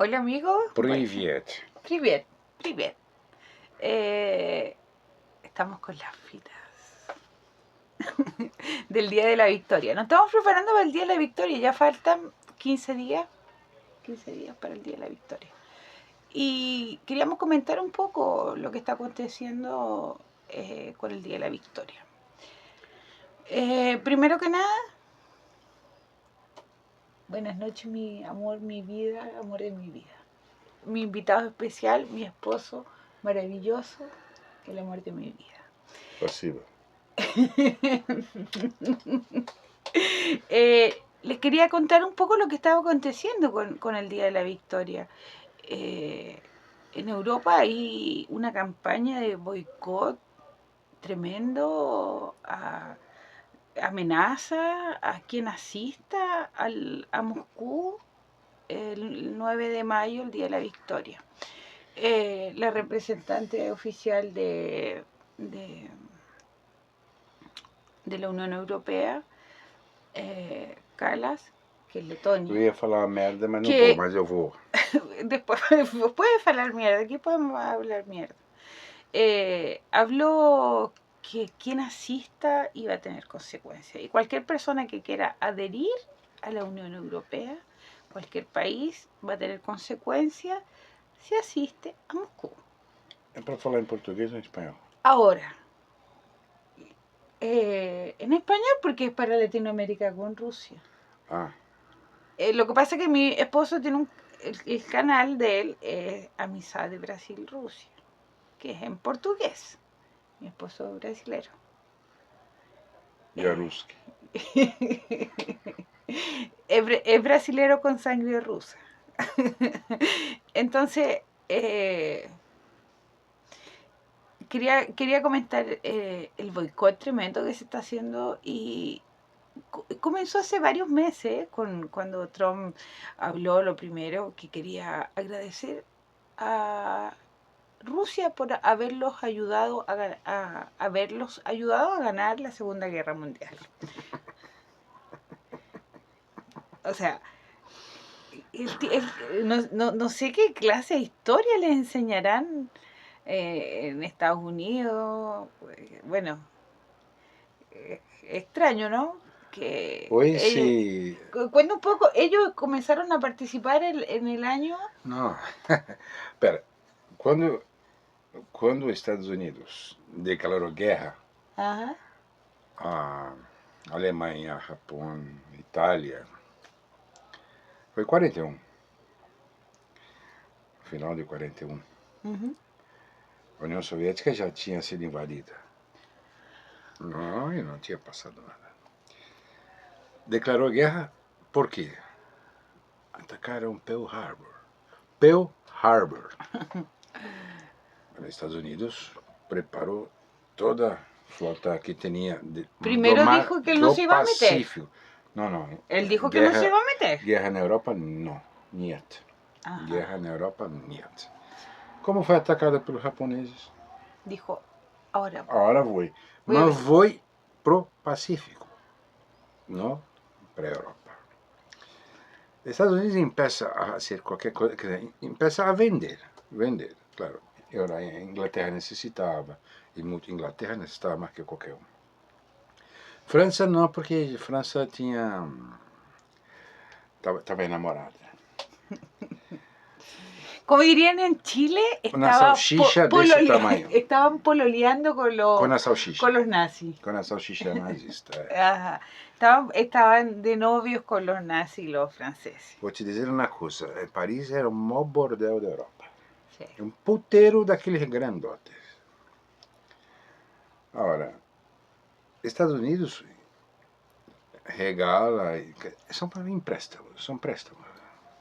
Hola amigos. Привет. Привет, привет. Estamos con las filas del Día de la Victoria. Nos estamos preparando para el Día de la Victoria. Ya faltan 15 días. 15 días para el Día de la Victoria. Y queríamos comentar un poco lo que está aconteciendo con el Día de la Victoria. Primero que nada, buenas noches, mi amor, mi vida, amor de mi vida. Mi invitado especial, mi esposo maravilloso, el amor de mi vida. Спасибо. Les quería contar un poco lo que estaba aconteciendo con el Día de la Victoria. En Europa hay una campaña de boicot tremendo, amenaza a quien asista a Moscú el 9 de mayo, el Día de la Victoria. La representante oficial de, de la Unión Europea, Kallas, que é Eu letônia. ia falar merda, mas não Que- vou, mas eu vou. Después puede falar mierda, aquí podemos hablar mierda. Habló que quien asista iba a tener consecuencias y cualquier persona que quiera adherir a la Unión Europea, cualquier país va a tener consecuencias si asiste a Moscú. É para falar em português ou em espanhol? Ahora, en español porque es para Latinoamérica con Rusia. Ah, Lo que pasa es que mi esposo tiene el canal de él es Amistad de Brasil-Rusia, que es en portugués. Mi esposo es brasilero. Jaruski. Es brasilero con sangre rusa. Entonces, quería comentar el boicot tremendo que se está haciendo y comenzó hace varios meses cuando Trump habló lo primero que quería agradecer a Rusia por haberlos ayudado haberlos ayudado a ganar la Segunda Guerra Mundial. O sea, no sé qué clase de historia les enseñarán en Estados Unidos. Bueno, extraño, ¿no? Que Hoje ellos, se... cuenta un poco, ellos comenzaron a participar en el año. Não. Pera. Quando os Estados Unidos declarou guerra Ajá. a Alemanha, Japão, Itália, foi 41. Final de 41. Ujú. A União Soviética já tinha sido invadida. Não, e não tinha passado nada. Declarou guerra por quê? Atacaram Pearl Harbor. Pearl Harbor. Os Estados Unidos preparou toda a flota que tinha Primero dijo que él no se iba a meter. Pacífico. Não. Él dijo que no se iba a meter. Guerra na Europa, não. Niet. Ajá. Guerra na Europa, niet. Como foi atacada pelos japoneses? Dijo, ahora Agora vou. Voy a Mas ver. vou pro Pacífico, não para a Europa. Os Estados Unidos começam a fazer qualquer coisa, começam a vender, claro. E ora, a Inglaterra necessitava, e muito Inglaterra necessitava mais que qualquer um. França não, porque França tinha... estava enamorada. Como dirían en Chile, Una salchicha de ese tamaño. estaban pololeando con Con la salchicha. con los nazis. Con la salchicha nazista. Ajá. Estaban de novios con los nazis los franceses. Vou te dizer uma coisa, Paris era o maior bordel da Europa. Sí. Um puteiro daqueles grandotes. Agora, Estados Unidos regala, são para empréstimos, são préstamos,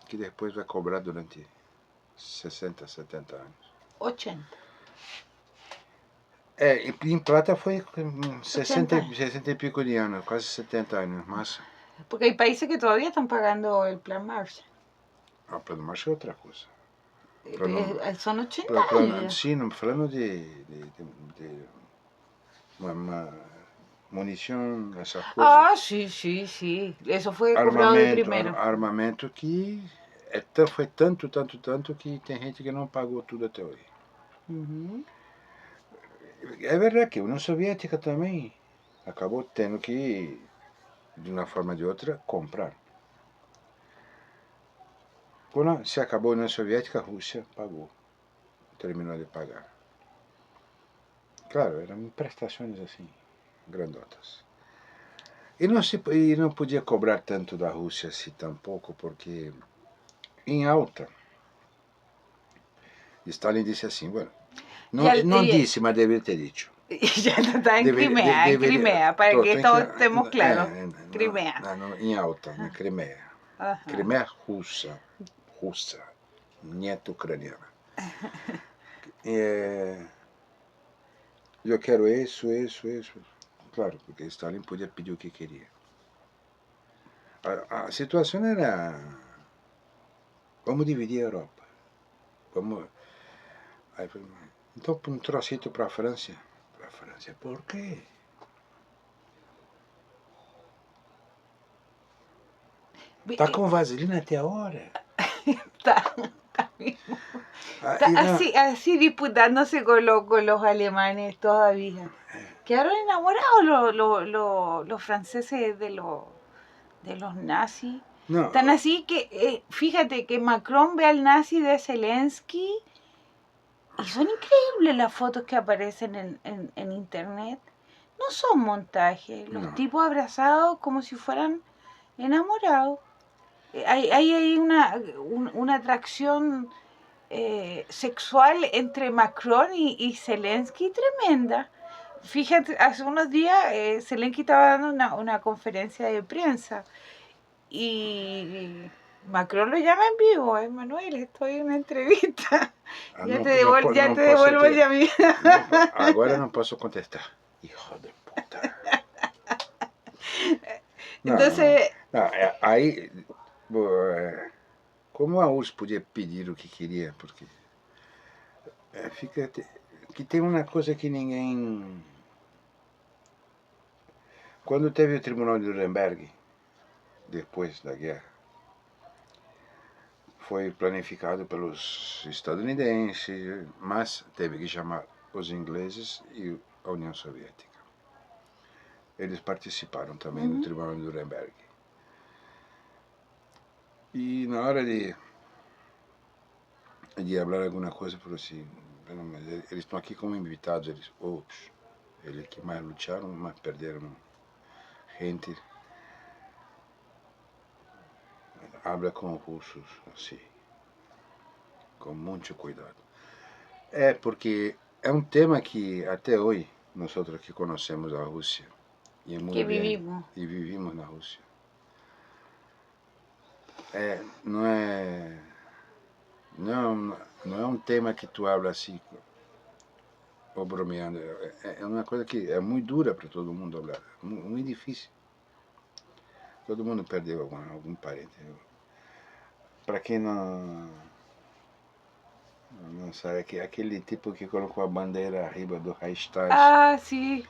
que depois vai cobrar durante 60, 70 anos. 80. Em prata foi 60 e pico de anos, quase 70 anos, mas... Porque hay países que todavía están pagando el plan Marshall. Ah, plano Marshall é outra coisa. Son 80 años. Sim, falando de munição, essas coisas. Ah, sí. Eso fue comprado de primero. Armamento que foi tanto, tanto, tanto que tem gente que não pagou tudo até hoje. Uhum. É verdade que a União Soviética também acabou tendo que, de uma forma ou de outra, comprar. Quando se acabou a União Soviética, a Rússia pagou, terminou de pagar. Claro, eram prestações assim, grandotas. E não podia cobrar tanto da Rússia assim tampouco, porque em alta, Stalin disse assim, bueno, Y, não, não disse, mas deveria ter dito. y ya está en Deveria, Crimea, para que tem que, todos estemos claros. Crimea. em alta, na Crimeia. Ajá. Crimeia russa, nieta ucraniana. Eu quero isso. Claro, porque Stalin podia pedir o que queria. A situação era, vamos dividir a Europa. Vamos, aí, então, um trocito para a França. Para a França, por quê? Tá com vaselina até a hora. Está mismo. Está Não, así disputándose con los alemanes todavía. Quedaron enamorados los franceses de los nazis. não, Tan así que, fíjate que Macron ve al nazi de Zelensky y son increíbles las fotos que aparecen en internet. No son montajes, los No. tipos abrazados como si fueran enamorados. Hay una atracción sexual entre Macron y Zelensky tremenda. Fíjate, hace unos días Zelensky estaba dando una conferencia de prensa y Macron lo llama en vivo, Manuel, estoy en una entrevista. Ya te devuelvo ya mi... Agora não posso contestar. Hijo de puta. Entonces... Não, aí, como a URSS podia pedir o que queria, porque fica que tem uma coisa que ninguém... Quando teve o Tribunal de Nuremberg, depois da guerra, foi planificado pelos estadunidenses, mas teve que chamar os ingleses e a União Soviética. Eles participaram também do Tribunal de Nuremberg. E na hora de falar alguma coisa, falou assim, mas eles estão aqui como invitados, eles que mais lutaram, mas perderam gente. Habla com os russos assim, com muito cuidado. Porque é um tema que até hoje, nós que conhecemos a Rússia, e que vivimos. E vivimos na Rússia, não é um tema que tu habla assim, ou bromeando. É uma coisa que é muito dura para todo mundo falar, muito difícil. Todo mundo perdeu algum parente. Para quem não sabe, aquele tipo que colocou a bandeira arriba do Reichstag. Ah, sí.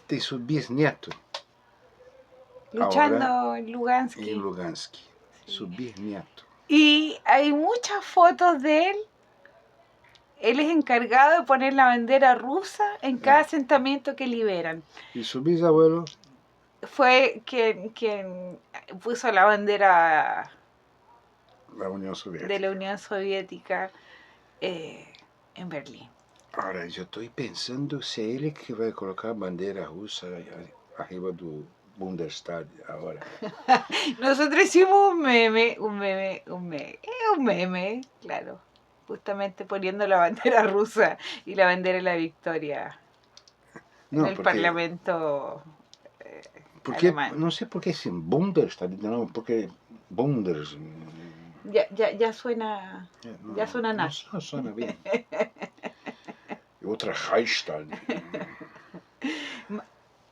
Tem seu bisneto. Luchando Ahora, en Lugansky. En Lugansky. Sí. Su bisnieto. Y hay muchas fotos de él. Él es encargado de poner la bandera rusa en cada asentamiento que liberan. ¿Y su bisabuelo? Fue quien puso la bandera la Unión Soviética. De la Unión Soviética en Berlín. Ahora, yo estoy pensando si es él que va a colocar bandera rusa arriba del Bundestag ahora. Nosotros hicimos un meme, claro, justamente poniendo la bandera rusa y la bandera de la victoria en el Parlamento alemán. No sé por qué es en Bundestag, no, porque Bunders... Ya suena, ya suena nazi. No suena bien. Otra Reichstag.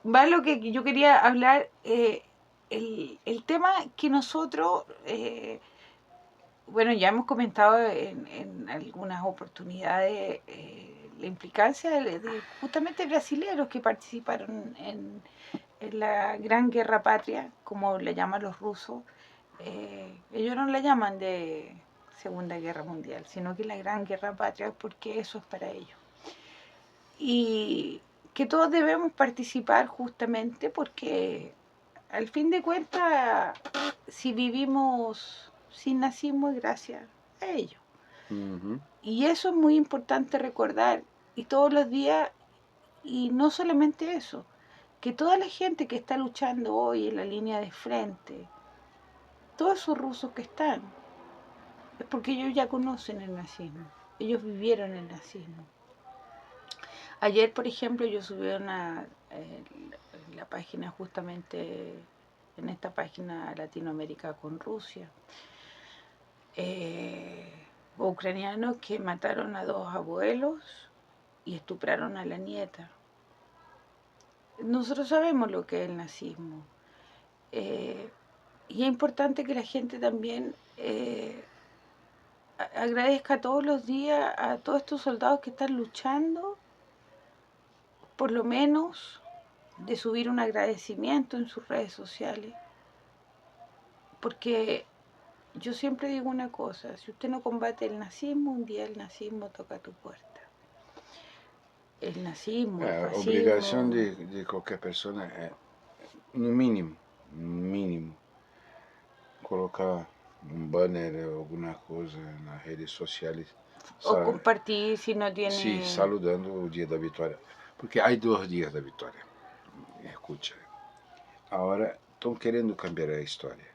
Más lo que yo quería hablar, el tema que nosotros, bueno, ya hemos comentado en algunas oportunidades la implicancia de justamente brasileños que participaron en la Gran Guerra Patria, como le llaman los rusos, Ellos no la llaman de Segunda Guerra Mundial, sino que la Gran Guerra Patria, porque eso es para ellos. Y que todos debemos participar justamente porque al fin de cuentas, si vivimos sin nazismo es gracias a ellos. Y eso es muy importante recordar. Y todos los días, y no solamente eso, que toda la gente que está luchando hoy en la línea de frente, todos esos rusos que están, es porque ellos ya conocen el nazismo. Ellos vivieron el nazismo. Ayer, por ejemplo, yo subí la página justamente en esta página Latinoamérica con Rusia, ucranianos que mataron a 2 abuelos y estupraron a la nieta. Nosotros sabemos lo que es el nazismo. Y es importante que la gente también agradezca todos los días a todos estos soldados que están luchando, por lo menos de subir un agradecimiento en sus redes sociales. Porque yo siempre digo una cosa, si usted no combate el nazismo, un día el nazismo toca tu puerta. El nazismo, el A obrigação fascismo. de qualquer pessoa é, no mínimo, colocar um banner ou alguma coisa nas redes sociais. O compartir si no tiene... Sí, saludando o dia da vitória. Porque há 2 dias da vitória. Escucha. Agora estão querendo cambiar a história.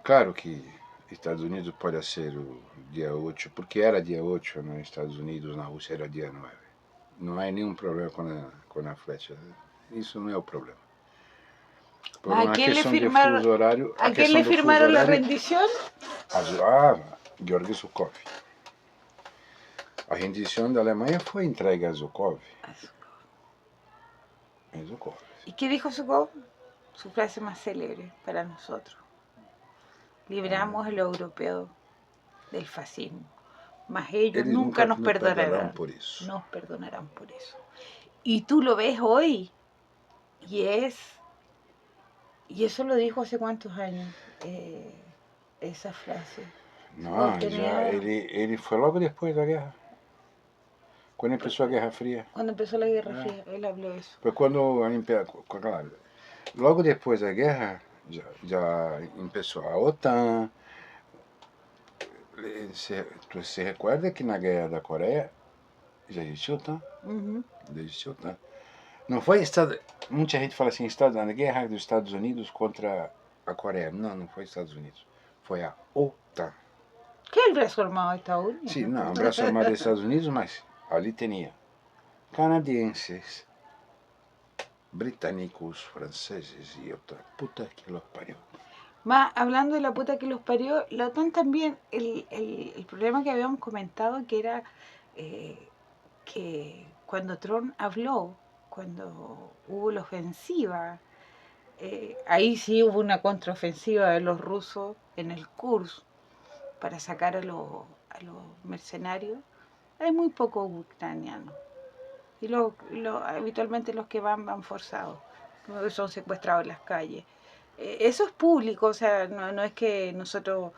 Claro que Estados Unidos pode ser o dia 8, porque era dia 8 nos Estados Unidos, na Rússia era dia 9. Não há nenhum problema com a flecha. Isso não é o problema. Por ¿A uma quién le questão de firmaron, fuso horário, ¿a quién le firmaron la rendición? Georgi Zhukov. A rendição da Alemanha foi entregue a Zhukov. ¿Y qué dijo Zhukov? Su frase más célebre para nosotros. Libramos a los europeos del fascismo, mas ellos Eles nunca nos perdoarão perdonarán. por isso. Nos perdonarán por eso. Y tú lo ves hoy, y eso lo dijo hace cuántos años, esa frase. Não, já, ele foi logo depois da guerra. Quando começou a Guerra Fria. Cuando empezó la Guerra Fría, él habló eso. Foi quando claro, logo depois da guerra, já começou a OTAN. Se recorda que na Guerra da Coreia já existiu a OTAN? Já existiu a OTAN. Não foi muita gente fala assim, na guerra dos Estados Unidos contra a Coreia. Não foi Estados Unidos. Foi a OTAN. Que é o braço armado dos Estados Unidos? Sim, não, o braço armado dos Estados Unidos, mas ali tinha canadienses, britânicos, franceses y otra puta que los parió. Más, hablando de la puta que los parió, la OTAN también, el problema que habíamos comentado que era que cuando Trump habló, cuando hubo la ofensiva, ahí sí hubo una contraofensiva de los rusos en el Kursk para sacar a los mercenarios. Hay muy pocos ucranianos. Y habitualmente los que van forzados, son secuestrados en las calles. Eso es público, o sea, no es que nosotros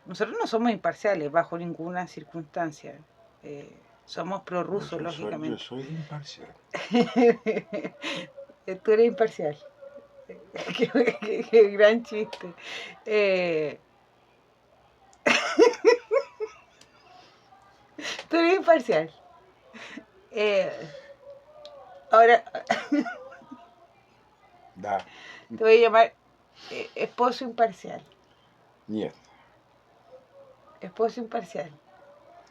no somos imparciales bajo ninguna circunstancia. Somos prorrusos, lógicamente. Yo soy imparcial. Tú eres imparcial. Qué gran chiste. Tú eres imparcial. Ahora te voy a llamar esposo imparcial. Niet. Esposo imparcial.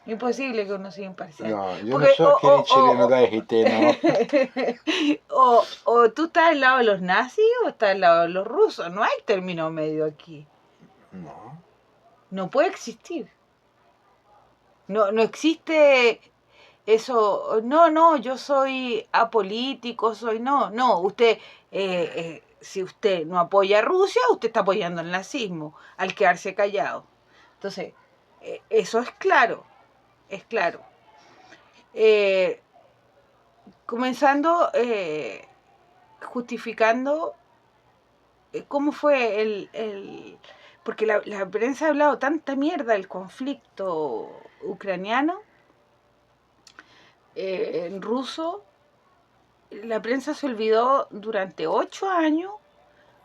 Imposible que uno sea imparcial. No, yo porque, no soy aquel chileno de RT, ¿no? O tú estás al lado de los nazis o estás al lado de los rusos. No hay término medio aquí. No. No puede existir. No existe eso. No, yo soy apolítico, no. Usted, si usted no apoya a Rusia, usted está apoyando el nazismo al quedarse callado. Entonces, eso es claro. Es claro. Comenzando justificando cómo fue porque la prensa ha hablado tanta mierda del conflicto ucraniano, en ruso, la prensa se olvidó durante 8 años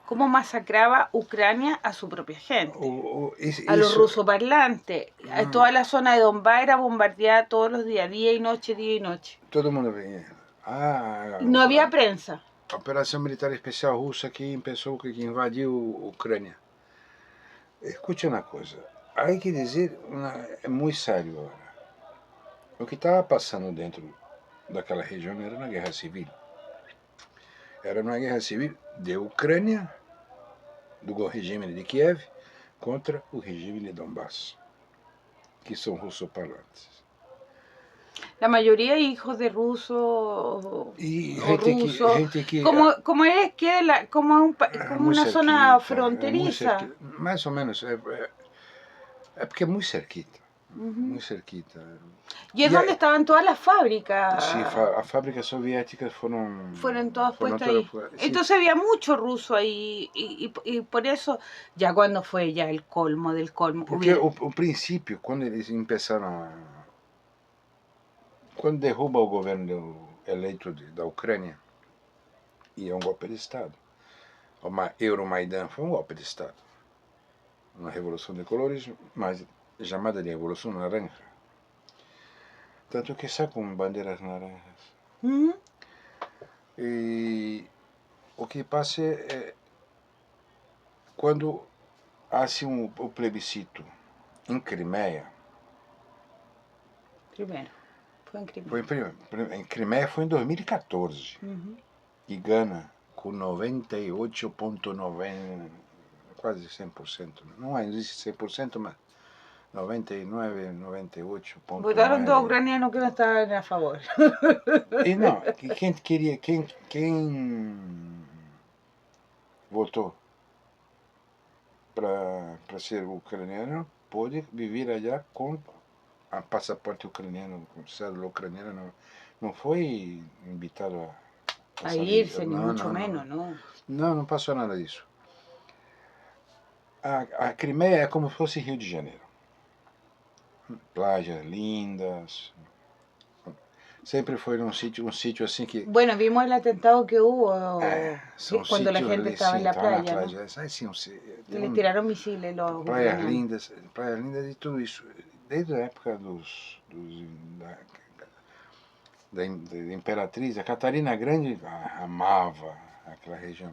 cómo masacraba Ucrania a su propia gente, a los Isso, rusoparlantes. A toda la zona de Donbass era bombardeada todos los días, día y noche, día y noche. todo mundo vem. Ah, No había prensa. a Operação Militar Especial Russa que pensou que invadiu a Ucrânia. Escute uma coisa, há que dizer, é muito sério agora. O que estava passando dentro daquela região era uma guerra civil. Era uma guerra civil de Ucrânia, do regime de Kiev, contra o regime de Donbass, que são russoparlantes. La mayoría hijos de rusos E o rusos, gente que como es que como una zona fronteriza. Mais ou menos, porque é muito cerquita. Ujú. Muito cerquita. Y es donde estaban todas las Sim, fábricas. as fábricas soviéticas Fueron todas puestas todas, ahí. sí. Entonces había mucho ruso ahí y por eso, ya cuando fue ya el colmo del colmo. Porque o princípio, quando eles começaram quando derruba o governo eleito da Ucrânia, e é um golpe de Estado. O Euromaidan foi um golpe de Estado. Uma revolução de colores, mas chamada de Revolução Naranja. Tanto que sai com bandeiras naranjas. Ujú. E o que passa é quando há o plebiscito em Crimeia. Primero, fue en Crimea. Em Crimeia foi em 2014. Ujú. E Gana com 98,9%, quase 100%. Não existe 100%, mas 99, 98,9%. Votaron dos ucranianos que no estaban a favor. E não, quem votou para ser ucraniano pode viver allá com a passaporte ucraniano, com cédula ucraniana. Não foi invitado a A salir. irse, ni mucho menos, ¿no? Não passou nada disso. A Crimeia é como se fosse Rio de Janeiro. Playas lindas. Sempre foi um sítio assim que... Bueno, vimos el atentado que hubo cuando la sítios gente ali, estava sim, en la estava na playa, ¿no? playa. Assim, Y les tiraron misiles los praias ucranianos. lindas e tudo isso. Desde a época da Imperatriz, a Catarina Grande amava aquela região.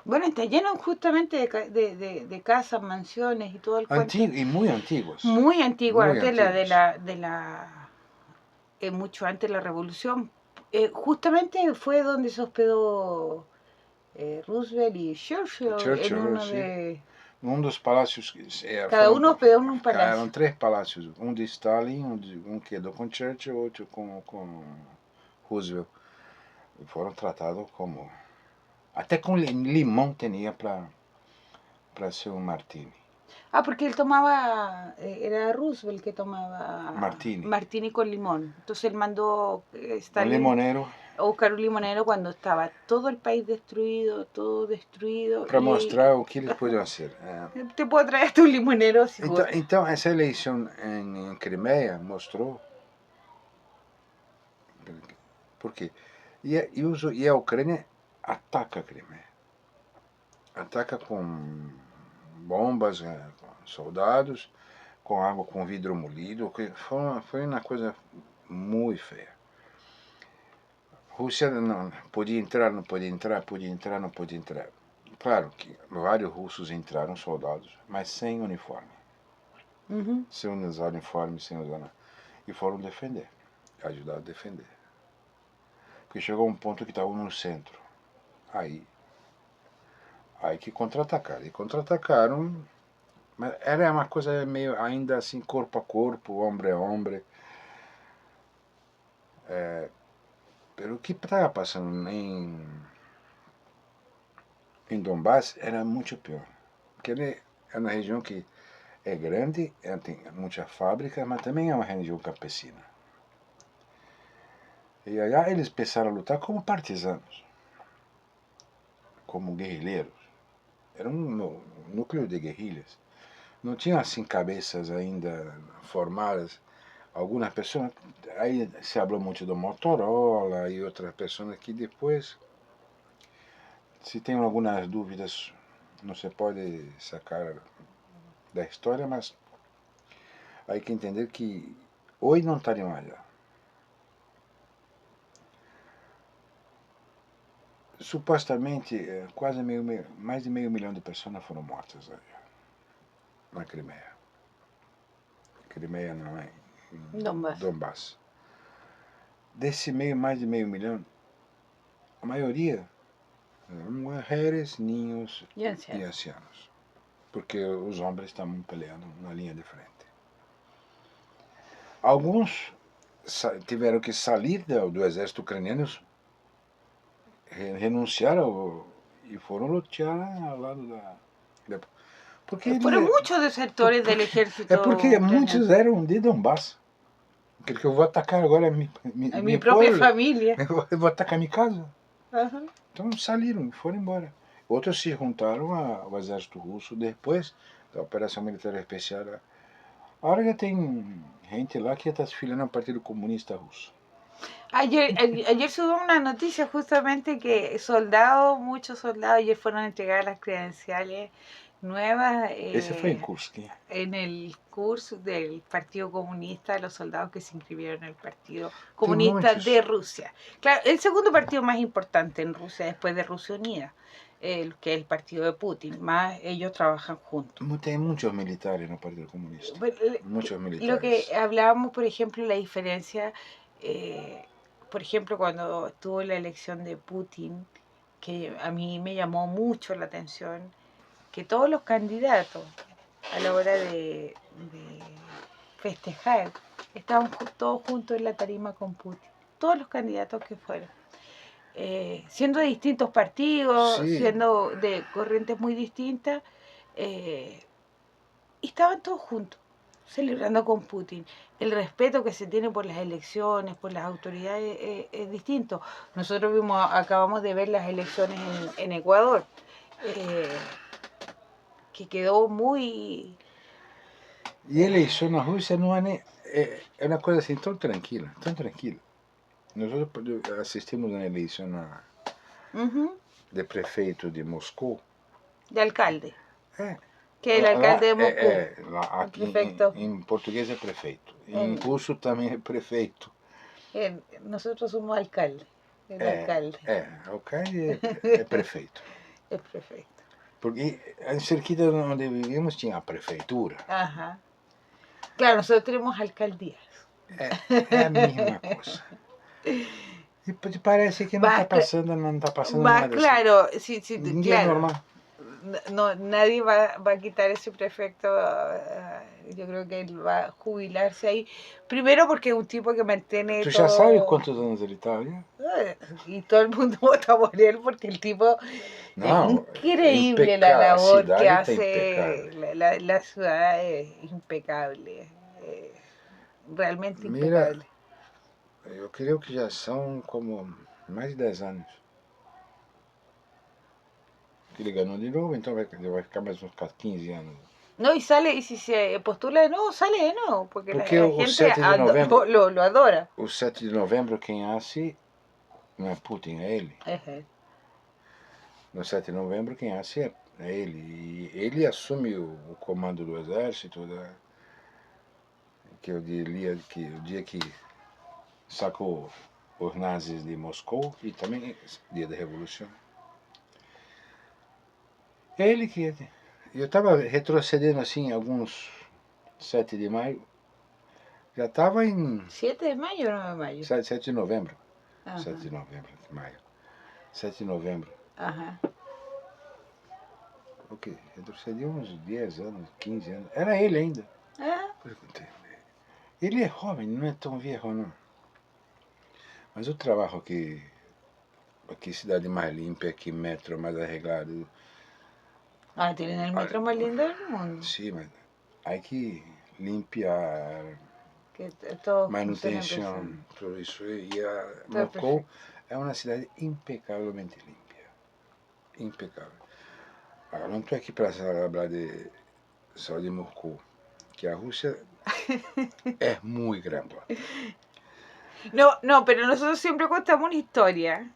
Bueno, está lleno justamente de casas, mansiones y todo el cuento. Y muy antiguas. Muy antiguas, Muy antes antiguas. mucho antes de la revolución. Justamente fue donde se hospedó Roosevelt y Churchill en uno sí. de... Um dos palácios. Cada uno hospedó en un palacio. Eram 3 palácios. Um de Stalin, um quedou com Churchill, outro com Roosevelt. E foram tratados como... Até com limão tinha para ser um martini. Ah, porque él tomaba, era Roosevelt que tomaba martini con limón. Entonces él mandó Un limonero. A buscar un limonero cuando estaba todo el país destruido, todo destruido. Para mostrar o que eles podiam fazer. Te puedo traer tu limonero si então, essa eleição em Crimeia mostrou. Por quê? E a Ucrânia ataca a Crimeia. Ataca com bombas, com soldados, com água com vidro molido. Foi uma coisa muito feia. Rússia não podia entrar, não podia entrar, podia entrar, não podia entrar. Claro que vários russos entraram, soldados, mas sem uniforme. Uhum. Sem usar uniforme, sem usar nada. E foram defender, ajudar a defender. Porque chegou um ponto que estavam no centro. Aí que contra-atacaram. E contra-atacaram, mas era uma coisa meio ainda assim, corpo a corpo, homem a homem. Pelo que estava passando em Donbass era muito pior. Porque é uma região que é grande, tem muita fábrica, mas também é uma região campesina. E aí eles começaram a lutar como partisanos, como guerrilheiros. era núcleo de guerrilhas. Não tinha assim cabeças ainda formadas. Algumas pessoas, aí se falou muito do Motorola e outras pessoas que depois, se tem algumas dúvidas, não se pode sacar da história, mas há que entender que hoje não estaria mais lá. Supostamente, mais de meio milhão de pessoas foram mortas aí, na Crimeia. Crimeia não é, em Donbass. Donbass. Desse mais de meio milhão, a maioria eram mulheres, ninhos Y e ancianos. ancianos. Porque os homens estavam peleando na linha de frente. Alguns tiveram que sair do exército ucraniano, renunciar e foram lutar ao lado da porque Fueron muchos desertores del ejército muitos ucraniano. eram de Donbass. Que eu vou atacar agora A mi minha propia povo, familia. eu vou atacar minha casa. Ajá. Então saíram e foram embora. Outros se juntaram ao exército russo depois da Operação Militar Especial. Agora já tem gente lá que está desfilando ao Partido Comunista Russo. Ayer subió una noticia justamente que muchos soldados, ayer fueron a entregar las credenciales nuevas Esse foi em Kursk. en el curso del Partido Comunista, los soldados que se inscribieron en el Partido Tem Comunista muitos. de Rusia. Claro, el segundo partido más importante en Rusia después de Rusia Unida, que es el partido de Putin, más ellos trabajan juntos. Tem muitos militares no Partido Comunista. Muchos Lo militares. que hablábamos, por ejemplo, la diferencia, por ejemplo, cuando tuvo la elección de Putin, que a mí me llamó mucho la atención, que todos los candidatos a la hora de festejar estaban todos juntos en la tarima con Putin, todos los candidatos que fueron. Siendo de distintos partidos, Sí. siendo de corrientes muy distintas, y estaban todos juntos, celebrando con Putin. El respeto que se tiene por las elecciones, por las autoridades, es distinto. Nosotros acabamos de ver las elecciones en Ecuador, que quedó muy... E eleição na Rússia não é nem. É uma coisa assim tão tranquila, tão tranquila. Nós assistimos uma eleição de prefeito de Moscou. De alcalde. É. Que é o alcalde de Moscou. Aqui em português é prefeito. Em russo também é prefeito. Nós somos alcalde. Alcalde. Alcalde é prefeito. É prefeito. Porque em cerquita onde vivimos tinha a prefeitura. Ajá. Claro, nosotros tenemos alcaldías. É a mesma coisa. E parece que não está passando nada. Claro, sí, Ninguém é normal. No, nadie va a quitar ese prefecto. Yo creo que él va a jubilarse ahí. Primero porque es un tipo que mantiene. ¿Tú ya sabes cuántos años él está ya? Y todo el mundo vota por él porque el tipo es increíble la labor que hace. La ciudad es impecable. Realmente impecable. Eu creio que já são como mais de 10 anos. Que ele ganhou de novo, então vai ficar mais uns 15 anos. No, y si se postula de nuevo, sale de nuevo, porque la o gente 7 de novembro, lo adora. O 7 de novembro quem asce não é Putin, é ele. No 7 de novembro quem asce é ele. E ele assume o comando do exército, que eu diria que o dia que sacou os nazis de Moscou e também dia da Revolução. É ele que... Eu estava retrocedendo assim alguns 7 de maio. Já estava em... 7 de maio ou 9 de maio? 7 de novembro. 7 de novembro, de maio. 7 de novembro. Ok, retrocedi uns 10 anos, 15 anos. Era ele ainda. Ele é jovem, não é tão viejo não. Mas o trabalho aqui cidade mais limpa, que metro mais arreglado. Tienen el metro más lindo del mundo. Sí, mas hay que limpiar, manutenção, tudo isso. E Moscou é uma cidade impecavelmente limpa. Impecável. Agora, não estou aqui para falar só de Moscou, que a Rusia es muy grande. No, no, pero nosotros siempre contamos una historia.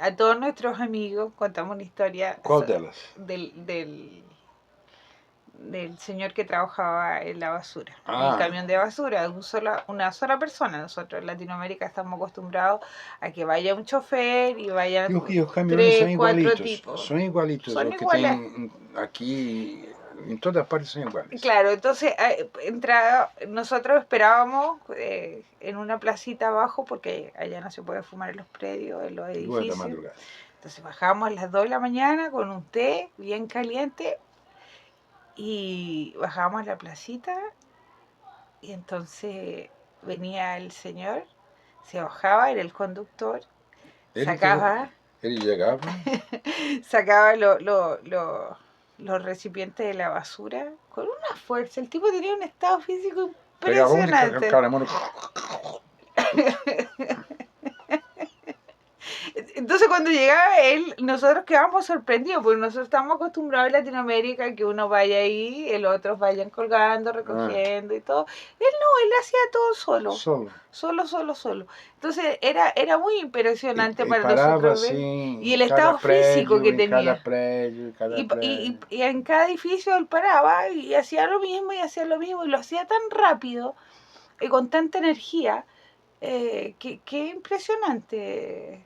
A todos nuestros amigos contamos una historia ¿Cuál de ellas? del señor que trabajaba en la basura, en el Ah, camión de basura, una sola persona. Nosotros en Latinoamérica estamos acostumbrados a que vaya un chofer y vayan y los camiones tres, cuatro tipos. son igualitos, Son lo que iguales. tienen aquí, en todas partes son iguales. Claro, entonces nosotros esperábamos en una placita abajo, porque allá no se puede fumar en los predios, en los 2 da edificios. madrugada. Entonces bajábamos a las 2 de la mañana con un té bien caliente y bajábamos a la placita y entonces venía el señor, se bajaba, era el conductor, sacaba, Ele llegaba, sacaba los recipientes de la basura con una fuerza. El tipo tenía un estado físico pegaba uno y impresionante. cada mano. Entonces cuando llegaba él, nosotros quedábamos sorprendidos, porque nosotros estamos acostumbrados en Latinoamérica que uno vaya ahí, el otros vayan colgando, recogiendo y todo. Él no, él hacía todo solo. Solo. Entonces era muy impresionante para paraba nosotros ver. assim, Y el estado físico que em cada tenía. prédio, Y en cada edificio él paraba y hacía lo mismo y lo hacía tan rápido y con tanta energía que impresionante.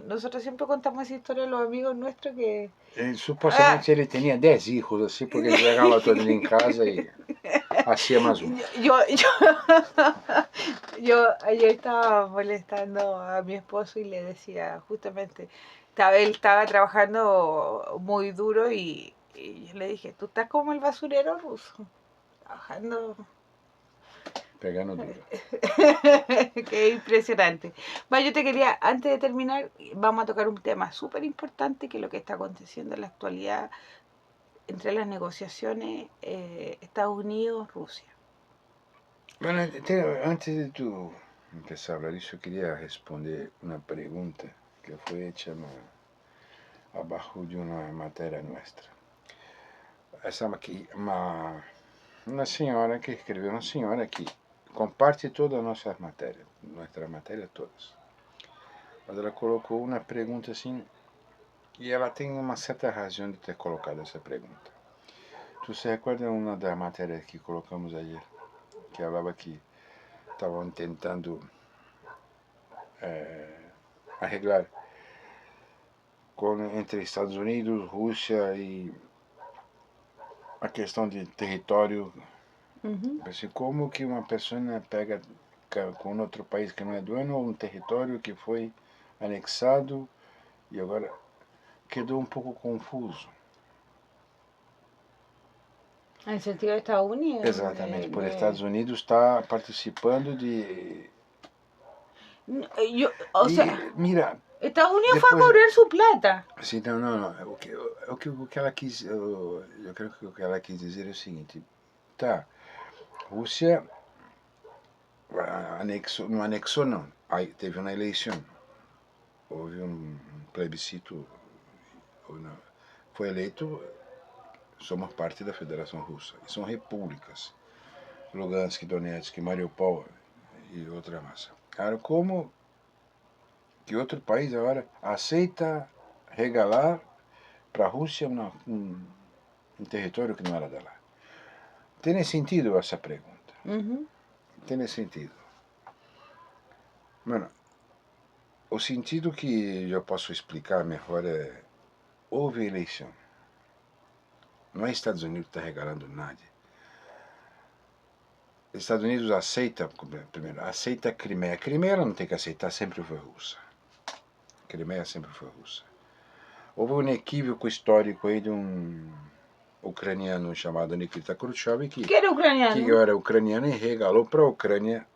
Nosotros siempre contamos esa historia a los amigos nuestros que... Supostamente ele tinha 10 hijos, assim, porque ele chegava todo em casa e hacía más uno. Yo estaba molestando a mi esposo y le decía justamente, él estaba trabajando muy duro y yo le dije, tú estás como el basurero ruso, trabajando. Pegando duro. Qué impresionante. Bueno, yo te quería, antes de terminar, vamos a tocar un tema súper importante, que es lo que está aconteciendo en la actualidad entre las negociaciones Estados Unidos-Rusia. Bueno, antes de tu empezar a hablar eso, quería responder una pregunta que fue hecha abajo de una materia nuestra. Essa aqui, uma senhora que escreveu, uma senhora que comparte todas as nossas matérias todas. Mas ela colocou uma pergunta assim, e ela tem uma certa razão de ter colocado essa pergunta. Tu se recorda uma das matérias que colocamos ayer, que falava que estavam tentando arreglar entre Estados Unidos, Rússia e a questão de território. Assim, como que uma pessoa pega com outro país que não é dono um território que foi anexado e agora quedou um pouco confuso. En sentido de Estados Unidos. Exatamente, por Estados Unidos está participando de... Mira... Estados Unidos fue a cobrar su plata. Sim, não. O que ela quis... Eu creio que o que ela quis dizer é o seguinte. Tá, Rússia não anexou não. Aí teve uma eleição. Houve um plebiscito. Foi eleito... Somos parte da Federação Russa. E são repúblicas. Lugansk, Donetsk, Mariupol e outra massa. Agora, como que outro país agora aceita regalar para a Rússia um território que não era dela? Tem sentido essa pergunta? Tem sentido. Mano, o sentido que eu posso explicar melhor é: houve eleição. Não é Estados Unidos que está regalando nada. Estados Unidos aceita, primeiro, aceita a Crimeia. A Crimeia não tem que aceitar, sempre foi russa. A Crimeia sempre foi russa. Houve um equívoco histórico aí de um ucraniano chamado Nikita Khrushchev que era ucraniano e regalou para a Ucrânia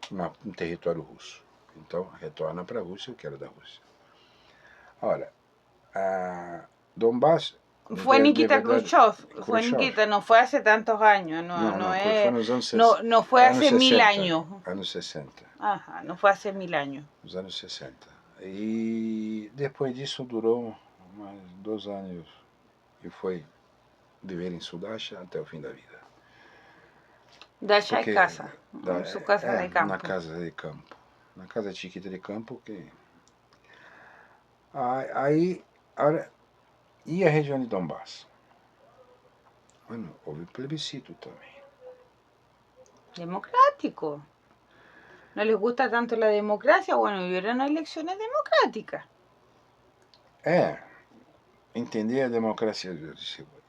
um território russo. Então, retorna para a Rússia o que era da Rússia. Ora, Donbass... Fue Nikita Khrushchev, no fue hace tantos años, no fue hace 1000 años. Anos 60. Ajá, no fue hace 1000 años. Nos anos 60. E depois disso durou mais 2 anos e foi viver em Sudacha até o fim da vida. Dacha é Porque casa, su casa de na campo. casa de campo. Na casa chiquita de campo que... Aí, ahora, e a região de Donbass? Bueno, houve plebiscito também. Democrático. ¿No les gusta tanto la democracia? Bueno, hubieron elecciones democráticas. Entender a democracia.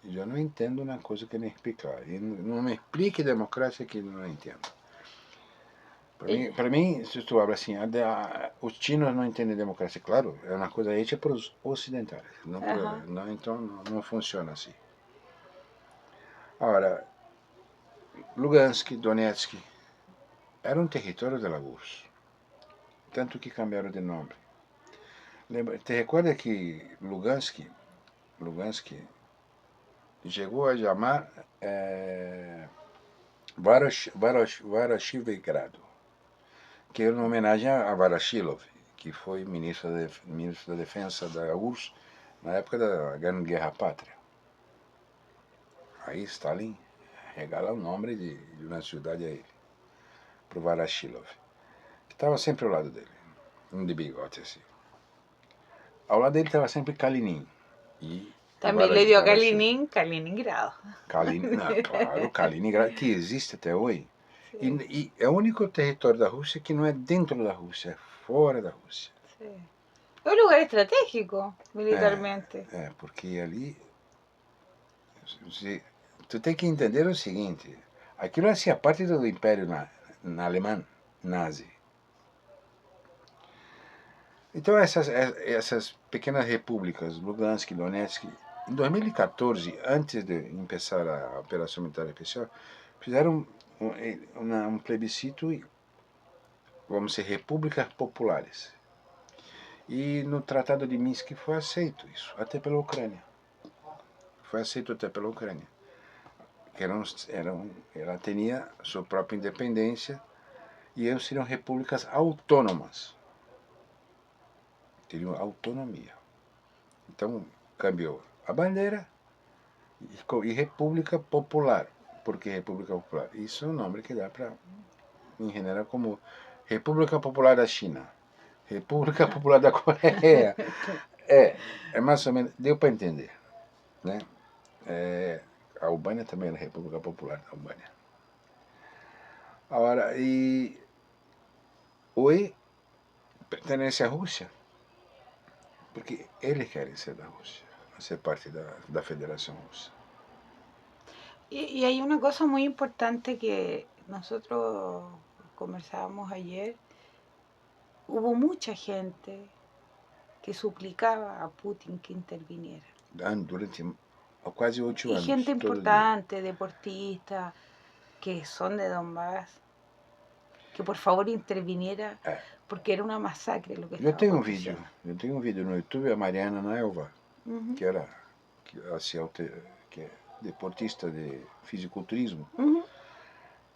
Eu não entendo uma coisa que nem explicar. E não me explique democracia que não entendo. Para mim, se tu habla assim, os chinos não entendem democracia. Claro, é uma coisa hecha para os ocidentais. Então não funciona assim. Agora, Lugansk, Donetsk, era um território da URSS. Tanto que cambiaram de nome. Te recorda que Lugansk chegou a chamar Varashivegrado, que era uma homenagem a Varashilov, que foi ministro da Defesa da URSS na época da Grande Guerra Pátria. Aí Stalin regala o nome de uma cidade a ele, para o Varashilov, que estava sempre ao lado dele, um de bigode assim. Ao lado dele estava sempre Kalinin. Também le dio a Kaliningrado. Claro, Kaliningrado, que existe até hoje. E é o único território da Rússia que não é dentro da Rússia, é fora da Rússia. Sí. Es un lugar estratégico, militarmente. Porque ali... Tu tem que entender o seguinte, aquilo fazia parte do Império alemão, nazi. Então essas pequenas repúblicas, Lugansk, Donetsk, em 2014, antes de começar a Operação Militar Especial, fizeram um plebiscito, vamos dizer, repúblicas populares. E no Tratado de Minsk foi aceito isso, até pela Ucrânia. Foi aceito até pela Ucrânia. Ela tinha sua própria independência e eles seriam repúblicas autônomas. Teriam autonomia. Então, cambiou a bandeira e República Popular. Por que República Popular? Isso é um nome que dá para, em general, como República Popular da China, República Popular da Coreia. É mais ou menos, deu para entender, né? A Albânia também era República Popular da Albânia. Agora, hoje pertence à Rússia, porque eles querem ser da Rússia, ser parte da Federação Russa. Y hay una cosa muy importante que nosotros conversábamos ayer. Hubo mucha gente que suplicaba a Putin que interviniera. Durante quase 8 Y anos. gente importante, deportistas, que son de Donbass, que por favor interviniera, porque era una masacre lo que estaba aconteciendo. Eu tenho um vídeo no YouTube, a Mariana Naelva, que é deportista de fisiculturismo,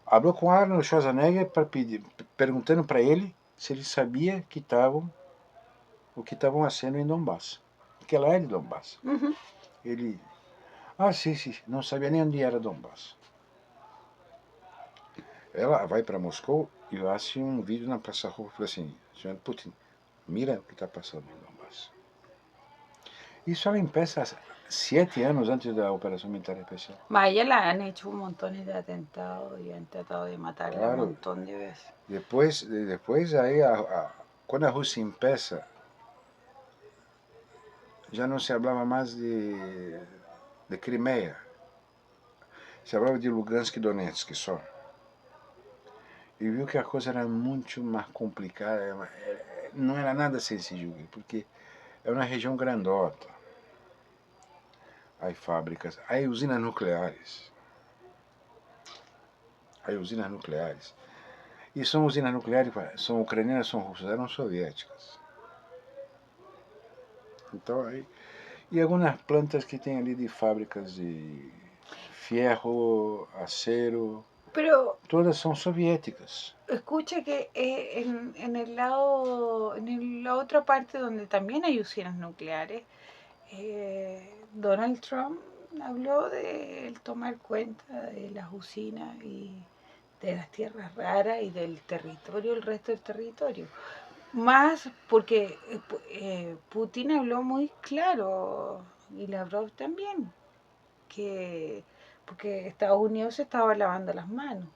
falou com Arnold Schwarzenegger perguntando para ele se ele sabia o que estavam fazendo em Donbass, porque ela é de Donbass. Ele, sim, não sabia nem onde era Donbass. Ela vai para Moscou e faz um vídeo na Praça Roja e fala assim, senhor Putin, mira o que está passando em Donbass. Isso ela empieza 7 anos antes da Operação Militar Especial. Mas ella la han hecho un montón de atentados y han tratado de matarla Claro. un montón de veces. Depois aí, quando a Rússia empieza, já não se falava mais de Crimeia. Se falava de Lugansk e Donetsk só. E viu que a coisa era muito mais complicada, não era nada sencillo, porque é uma região grandota. Há fábricas, há usinas nucleares. E são usinas nucleares, são ucranianas, são russas, eram soviéticas. Então, e algumas plantas que tem ali de fábricas de ferro, acero, pero todas son soviéticas. Escucha que en la otra parte donde también hay usinas nucleares, Donald Trump habló de el tomar cuenta de las usinas y de las tierras raras y del territorio, el resto del territorio. Más porque Putin habló muy claro y Lavrov también, que porque Estados Unidos se estaba lavando las manos.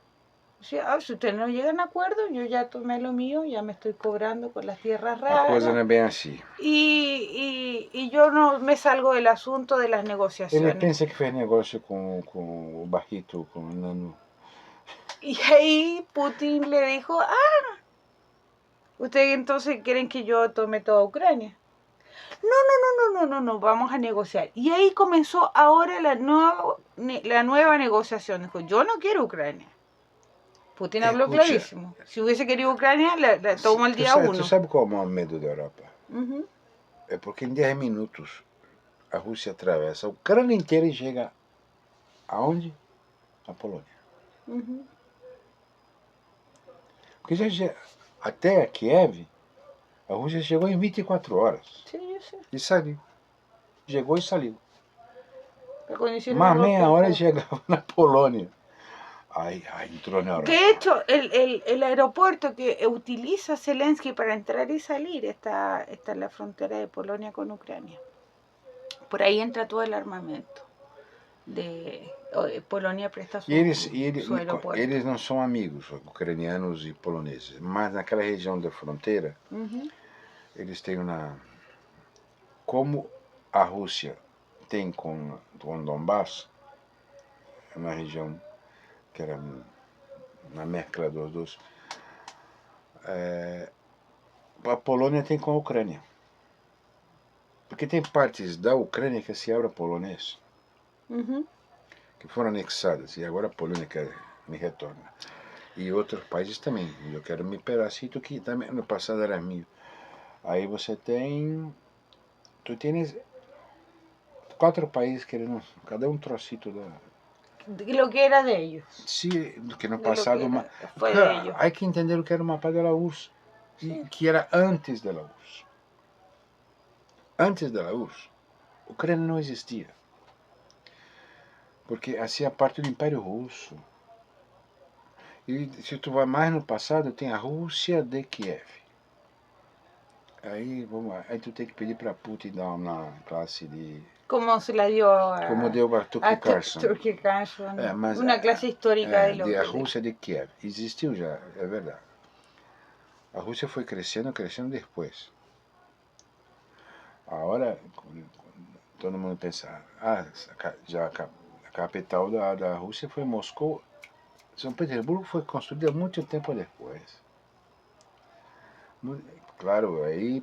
O sea, si ustedes no llegan a acuerdo, yo ya tomé lo mío, ya me estoy cobrando con las tierras A coisa não raras é bem assim. y yo no me salgo del asunto de las Ele negociaciones. pensa que fez negócio com o Barrito, com o Nano. Y ahí Putin le dijo, ah, ustedes entonces quieren que yo tome toda Ucrania. No, vamos a negociar. Y ahí comenzó ahora la nueva negociación. Dijo, yo no quiero Ucrania. Putin habló Escucha, clarísimo. Si hubiese querido Ucrania, la tomo el día tu 1. sabe qual é o maior medo da Europa? Ujú. É porque em 10 minutos a Rússia atravessa a Ucrânia inteira e chega aonde? A Polônia. Ujú. Porque até Kiev, a Rússia chegou em 24 horas. Sí, yo sé. E saiu. Chegou e saiu. Pero cuando hicieron Mas el golpe meia de hora Estado. chegava na Polônia. Aí entrou na Europa. De hecho, el aeropuerto que utiliza Zelensky para entrar y salir está en la frontera de Polonia con Ucrania. Por ahí entra todo el armamento. Polonia presta su aeropuerto. Eles não são amigos, ucranianos e poloneses, mas naquela região da fronteira, eles têm uma... Como a Rússia tem com Donbass, uma região que era uma mescla dos dois, a Polônia tem com a Ucrânia. Porque tem partes da Ucrânia que se habla polonês, que foram anexadas, e agora a Polônia quer me retorna. E outros países também. Eu quero meu pedacito que também no passado era meu. Aí você tem... Tu tens 4 países querendo cada um trocito da... De lo que era de ellos. Sí, que no De lo passado... que fue de ellos. Hay que entender o que era o mapa da URSS. Sí. Que era antes da URSS. Antes da URSS, a Ucrânia não existia. Porque fazia parte do Império Russo. E se tu vai mais no passado, tem a Rússia de Kiev. Aí tu tem que pedir para Putin dar uma classe de... Como se la dio Como deu a Tucker Carlson. Tucker Carlson. Mas Uma classe histórica de a Rússia de Kiev. Existiu já, é verdade. A Rússia foi crescendo depois. Agora, todo mundo pensa, já a capital da Rússia foi Moscou. São Petersburgo foi construída muito tempo depois. Claro, aí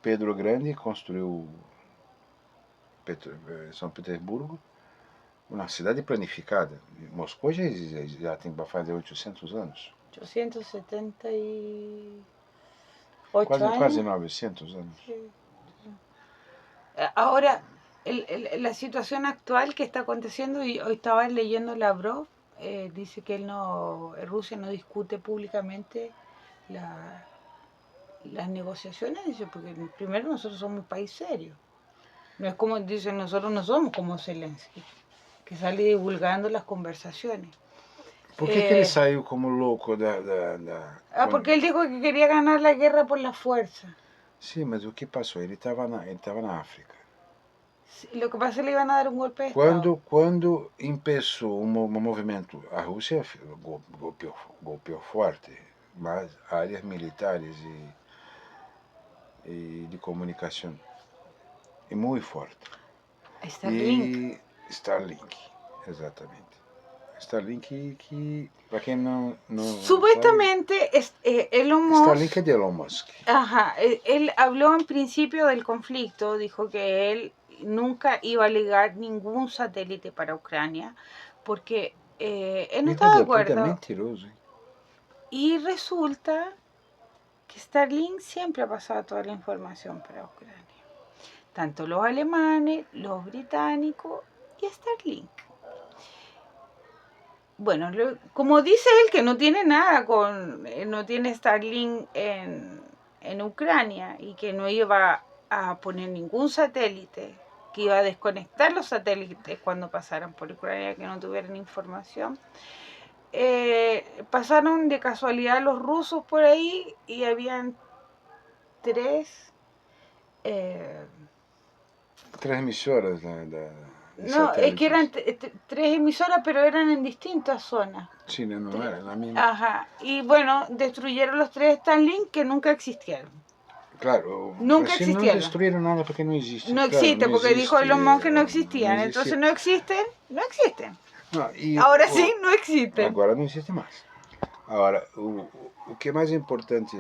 Pedro Grande construiu São Petersburgo, uma cidade planificada. Moscou já tem para fazer 800 anos. 878 años. Quase 900 anos. Sí. Ahora, la situación actual que está aconteciendo, y hoy estaba leyendo Lavrov, dice que Rusia no discute públicamente las negociaciones, dice, porque primero nosotros somos un país serio. No es como dicen, nosotros no somos como Zelensky, que sale divulgando las conversaciones. Por que ele saiu como louco porque él dijo que quería ganar la guerra por la fuerza. Sim, mas o que passou? Ele estava na África. Sí, lo que pasa es que le iban a dar un golpe de Estado. Quando começou um movimento, a Rússia golpeou forte, mas áreas militares e de comunicação é muito forte. Starlink, exatamente. Starlink que, para quem não supuestamente sabe, Elon Musk, Starlink es de Elon Musk. Ajá, él habló en principio del conflicto, dijo que él nunca iba a ligar ningún satélite para Ucrania porque él no estaba de acuerdo. Mentiroso. Y resulta que Starlink siempre ha pasado toda la información para Ucrania. Tanto los alemanes, los británicos y Starlink. Bueno, como dice él que no tiene nada no tiene Starlink en Ucrania y que no iba a poner ningún satélite, que iba a desconectar los satélites cuando pasaran por Ucrania, que no tuvieran información. Pasaron de casualidad los rusos por ahí y habían tres... Tres emisoras de no, es que eran satélites. tres emisoras, pero eran en distintas zonas. Sí, no era la misma. Ajá, y bueno, destruyeron los tres Starlink que nunca existieron. Claro, Nunca pues si no existieron. destruyeron nada porque no existe. No Claro, existe, no porque dijo existe, Elon Musk que no no existían. existe. Entonces no existen, no existen. Não, e Ahora sí, no existen. agora não existe mais. Agora, o que é mais importante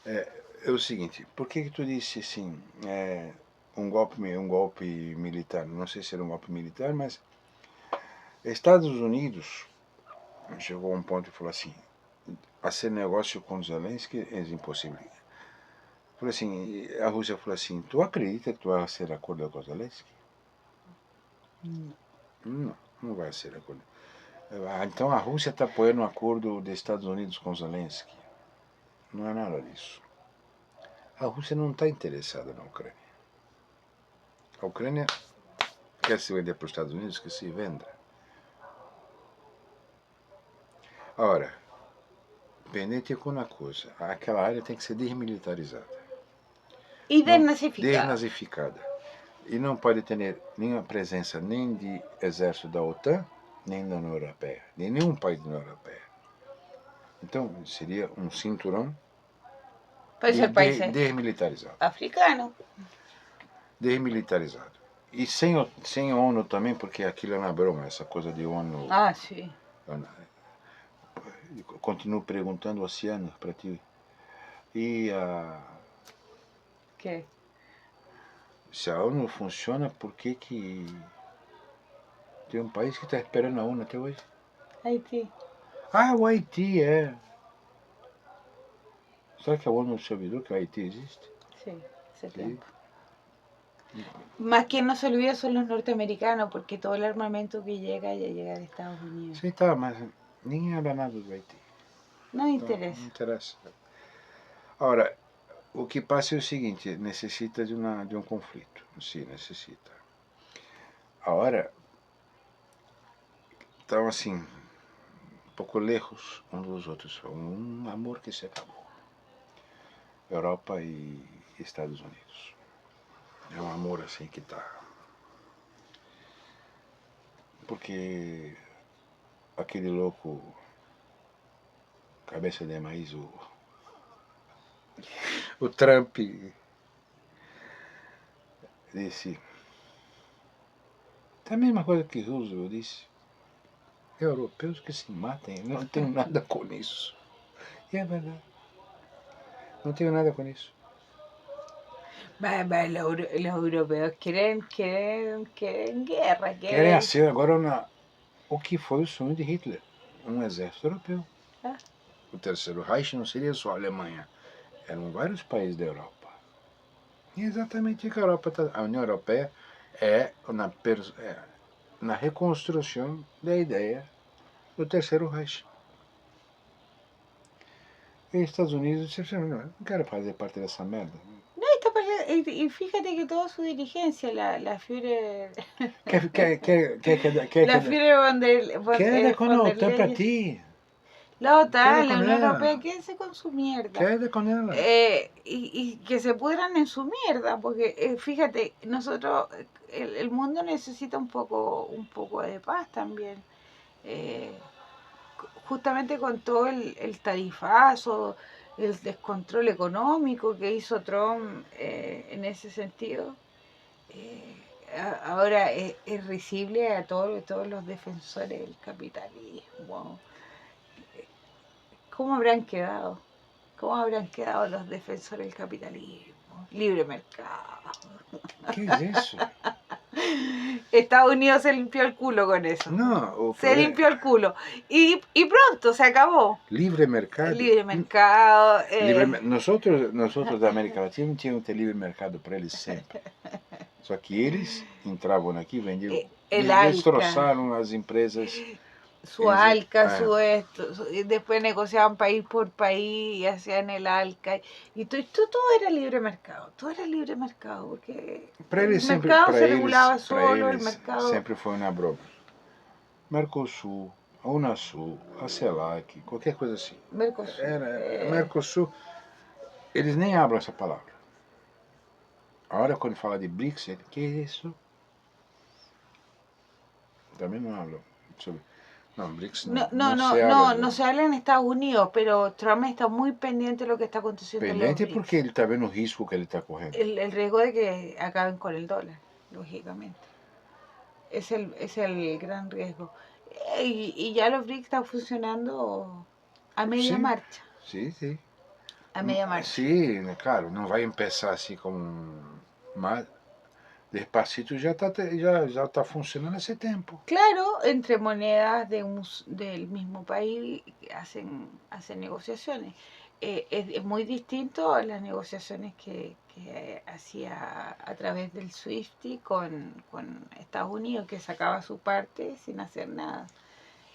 é o seguinte, por que tu disse assim, um golpe militar? Não sei se era um golpe militar, mas Estados Unidos chegou a um ponto e falou assim, fazer negócio com Zelensky é impossível. Falou assim, a Rússia falou assim, tu acredita que tu vai fazer acordo com Zelensky? Não vai ser acordo. Então a Rússia está apoiando o acordo dos Estados Unidos com Zelensky. Não é nada disso. A Rússia não está interessada na Ucrânia. A Ucrânia quer se vender para os Estados Unidos, que se venda. Ora, pendente com uma coisa, aquela área tem que ser desmilitarizada. E desnazificada. Desnazificada. E não pode ter nenhuma presença nem de exército da OTAN, nem da União Europeia, nem nenhum país da União Europeia. Então seria um cinturão desmilitarizado. Africano. Desmilitarizado. E sem ONU também, porque aquilo é uma broma, essa coisa de ONU. Ah, sim. Continuo perguntando, Oceano, para ti. E Que? se a ONU funciona, por que tem um país que está esperando a ONU até hoje? Haiti. Ah, o Haiti, é. Será que a ONU se olvidou que o Haiti existe? Sí, hace tiempo. Más quien no se olvida son los norteamericanos, porque todo el armamento que llega ya llega de Estados Unidos. Sim, tá, mas ninguém habla nada do Haiti. Não interessa. Não interessa. Ora, o que passa é o seguinte, necessita de um conflito. Sim, necessita. Agora, estão assim, um pouco lejos uns dos outros. Um amor que se acabou. Europa e Estados Unidos. É um amor assim que tá. Porque aquele louco cabeça de maíz, o Trump disse, é a mesma coisa que Roosevelt disse, europeus que se matem, não tenho nada com isso. E é verdade, não tenho nada com isso. Mas los europeos quieren guerra. Querem hacer agora o que foi o sonho de Hitler, um exército europeu. Ah. O terceiro Reich não seria só a Alemanha, eram vários países da Europa. E exatamente o que a União Europeia é na reconstrução da ideia do terceiro Reich. E os Estados Unidos disseram, não quero fazer parte dessa merda. Y fíjate que toda su dirigencia, la Führer... La Führer von der Queda con la OTAN para ti. La OTAN, la Unión Europea, quédense con su mierda. Quédate con ella. Y que se pudran en su mierda, porque fíjate, nosotros, el mundo necesita un poco de paz también. Justamente con todo el tarifazo, el descontrol económico que hizo Trump en ese sentido, ahora es risible a todos los defensores del capitalismo. ¿Cómo habrán quedado? ¿Cómo habrán quedado los defensores del capitalismo? Libre mercado. ¿Qué es eso? Estados Unidos se limpió el culo con eso. No, se limpió el culo. Y pronto se acabó. Libre mercado. Libre mercado. Nosotros de América Latina tínhamos que ter livre mercado para eles sempre. Só que eles entravam aqui, vendiam, destroçaram as empresas su ALCA, su esto, y después negociaban país por país y hacían el ALCA. Y todo era libre mercado, todo era libre mercado, porque el mercado se regulaba solo, el mercado... sempre foi uma broma. Mercosul, a Unasul, a CELAC, qualquer coisa assim. Mercosul. Mercosul, eles nem hablam essa palavra. A hora quando fala de BRICS, ele, que é isso? Também não hablam sobre... No, BRICS no se habla en Estados Unidos, pero Trump está muy pendiente de lo que está aconteciendo en los Pendiente BRICS. porque ele está vendo o risco que ele está correndo. El riesgo de que acaben con el dólar, lógicamente. Es el gran riesgo. Y ya los BRICS están funcionando a media marcha. Sí, sí. A media marcha. Sí, claro, não vai começar assim como... Mas, despacito já está funcionando hace tempo. Claro, entre monedas del mismo país hacen negociaciones. Es muy distinto a las negociaciones que hacía a través del SWIFT con Estados Unidos, que sacaba su parte sin hacer nada.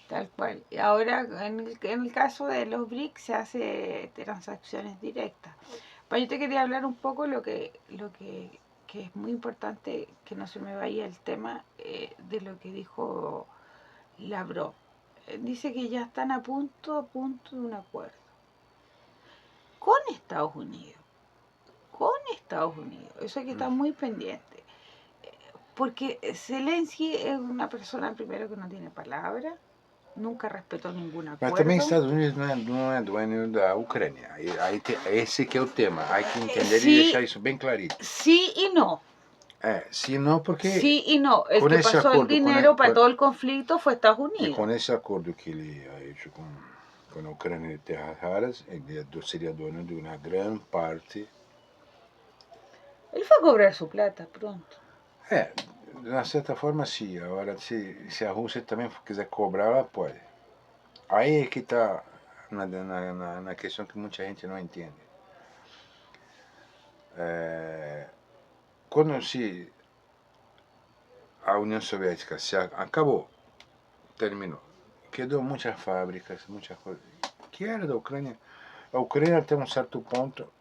Tal cual. Y ahora, en el caso de los BRICS, se hace transacciones directas. Pero yo te quería hablar un poco lo que es muy importante, que no se me vaya el tema de lo que dijo Lavrov. Dice que ya están a punto de un acuerdo con Estados Unidos. Eso hay que estar muy pendiente. Porque Zelensky es una persona, primero, que no tiene palabra, nunca respetó ningún acuerdo. Mas também Estados Unidos não é dueño da Ucrânia. Esse que é o tema. Há que entender e deixar isso bem clarito. Sí y no. Sí, no, porque... Sí y no. El que pasó el dinero para todo el conflicto fue Estados Unidos. E com esse acordo que ele ha hecho com a Ucrânia de Terras Raras, ele seria dono de uma grande parte. Ele foi cobrar su plata, pronto. De uma certa forma, sim. Agora, se a Rússia também quiser cobrar, ela pode. Aí é que está na questão que muita gente não entende. Quando a União Soviética se acabou, terminou, quedou muitas fábricas, muitas coisas, que era da Ucrânia. A Ucrânia até um certo ponto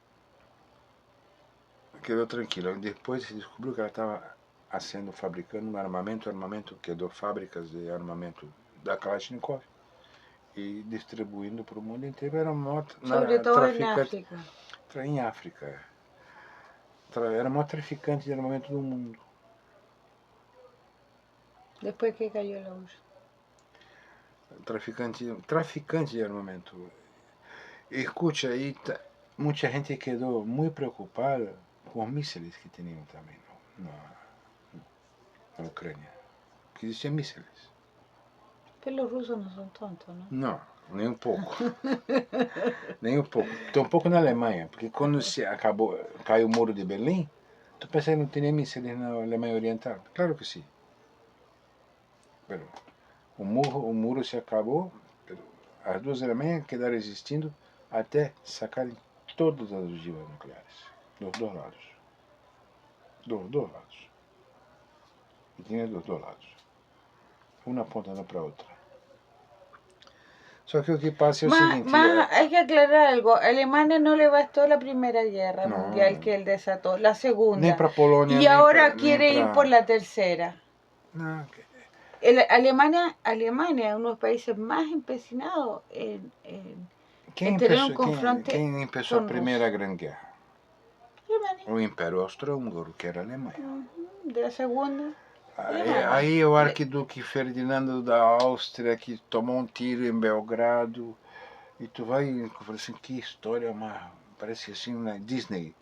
quedou tranquila. Depois se descobriu que ela estava fabricando um armamento, quedou fábricas de armamento da Kalashnikov e distribuindo para o mundo inteiro. Era Sobretudo em África. Em África. Era o maior traficante de armamento do mundo. Depois que caiu a URSS. Traficante de armamento. Escute, aí muita gente quedou muito preocupada com os mísseis que tinham também na Ucrânia. Porque existiam mísseis. Mas os russos não são tontos, não? Não, nem um pouco. Nem um pouco. Tampouco na Alemanha, porque quando caiu o muro de Berlim, tu pensa que não tinha mísseis na Alemanha Oriental? Claro que sim. Pero o muro se acabou, pero as duas Alemanhas quedaram existindo até sacarem todas as ogivas nucleares, dos dois lados. Dos dois lados. E tinha dos dois lados. Uma apontando para a outra. Só que o que pasa é o seguinte... Mas hay que aclarar algo. A Alemania no le bastó la Primera Guerra Mundial que él desató, la Segunda. Nem para Polônia, y ahora quiere ir por la tercera. No, Alemania es uno de los países más empecinados en tener un confronto. ¿Quién empezó la Primera Gran Guerra? Alemania. O Império Austro-Húngaro, que era a Alemanha. De la Segunda. Aí o arquiduque Ferdinando da Áustria, que tomou um tiro em Belgrado, e tu vai e fala assim, que história, parece assim na Disney.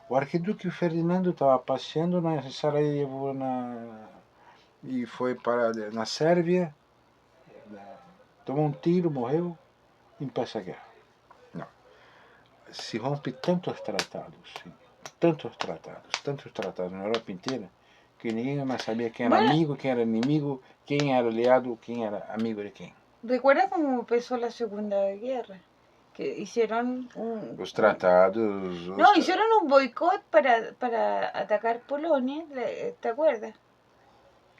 O arquiduque Ferdinando estava passeando na Sarajevo e foi na Sérvia, tomou um tiro, morreu, e começa a guerra. Não. Se rompe tantos tratados na Europa inteira, que ninguém mais sabia quem era amigo, quem era inimigo, quem era aliado, quem era amigo de quem. ¿Recuerdas cómo empezó la Segunda Guerra? Que hicieron Los tratados... hicieron un boicot para atacar Polonia, ¿te acuerdas?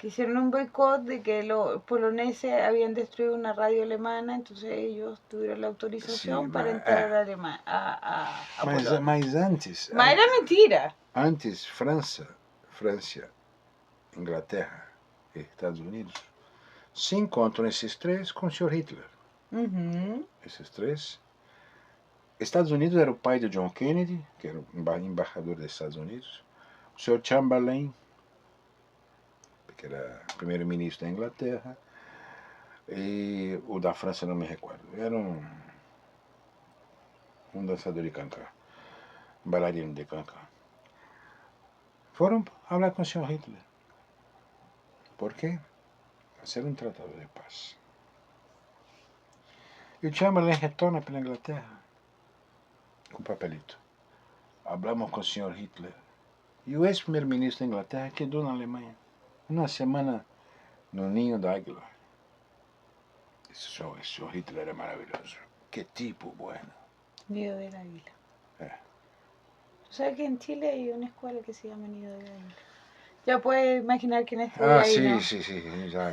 que hicieron un boicot de que los poloneses habían destruido una radio alemana, entonces ellos tuvieron la Sim, autorización para mas, entrar a mas, Polonia. mas antes, Mas era mentira. antes França, Inglaterra e Estados Unidos se encontram esses três com o Sr. Hitler. Uhum. Esses três. Estados Unidos era o pai de John Kennedy, que era o embaixador dos Estados Unidos. O Sr. Chamberlain, que era primeiro-ministro da Inglaterra. E o da França não me recordo. Era um dançador de cancan, um bailarino de cancan. Foram falar com o Sr. Hitler. Por quê? Fazer um tratado de paz. E o Chamberlain retorna para a Inglaterra com papelito. Hablamos com o Sr. Hitler. E o ex-primeiro-ministro da Inglaterra quedou na Alemanha. Uma semana no ninho da águila. Esse Sr. Hitler era maravilhoso. Que tipo bueno. Nido del Águila. ¿Tú sabes que en Chile hay una escuela que se llama Nido del Águila? Ya puedes imaginar quién estudia ahí, sim, ¿no? sim, já.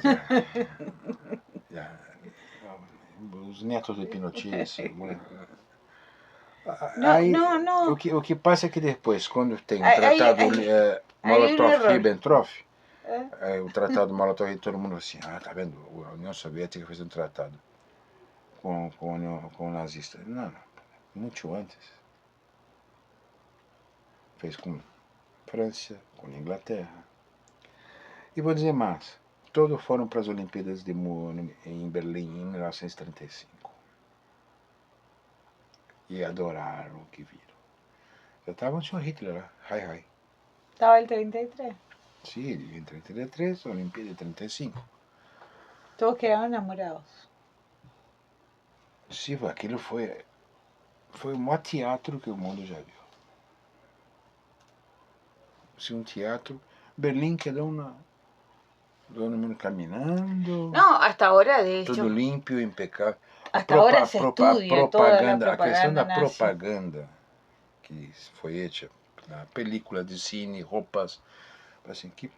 Os netos de Pinochet, bueno. Aí, No. o que passa é que depois, quando tem o Aí- tratado aí- aí um erro. Molotov-Ribbentrop, ¿Eh? o tratado Molotov, todo mundo assim, tá vendo? A União Soviética fez um tratado com o nazista. Não, muito antes. Fez com França, com Inglaterra. E vou dizer mais, todos foram para as Olimpíadas de em Berlim em 1935. E adoraram o que viram. Já estava o Sr. Hitler lá, hi. Estaba el 33. Sí, en 33, Olimpíada de 35. Todos quedaron enamorados. Sim, aquilo foi o maior teatro que o mundo já viu. Um teatro. Berlim quedou todo mundo caminhando. No, hasta ahora, de hecho. Tudo limpo, impecável. Hasta ahora se estudia toda la a questão da nazi. propaganda que foi feita na película de cine, roupas, assim, que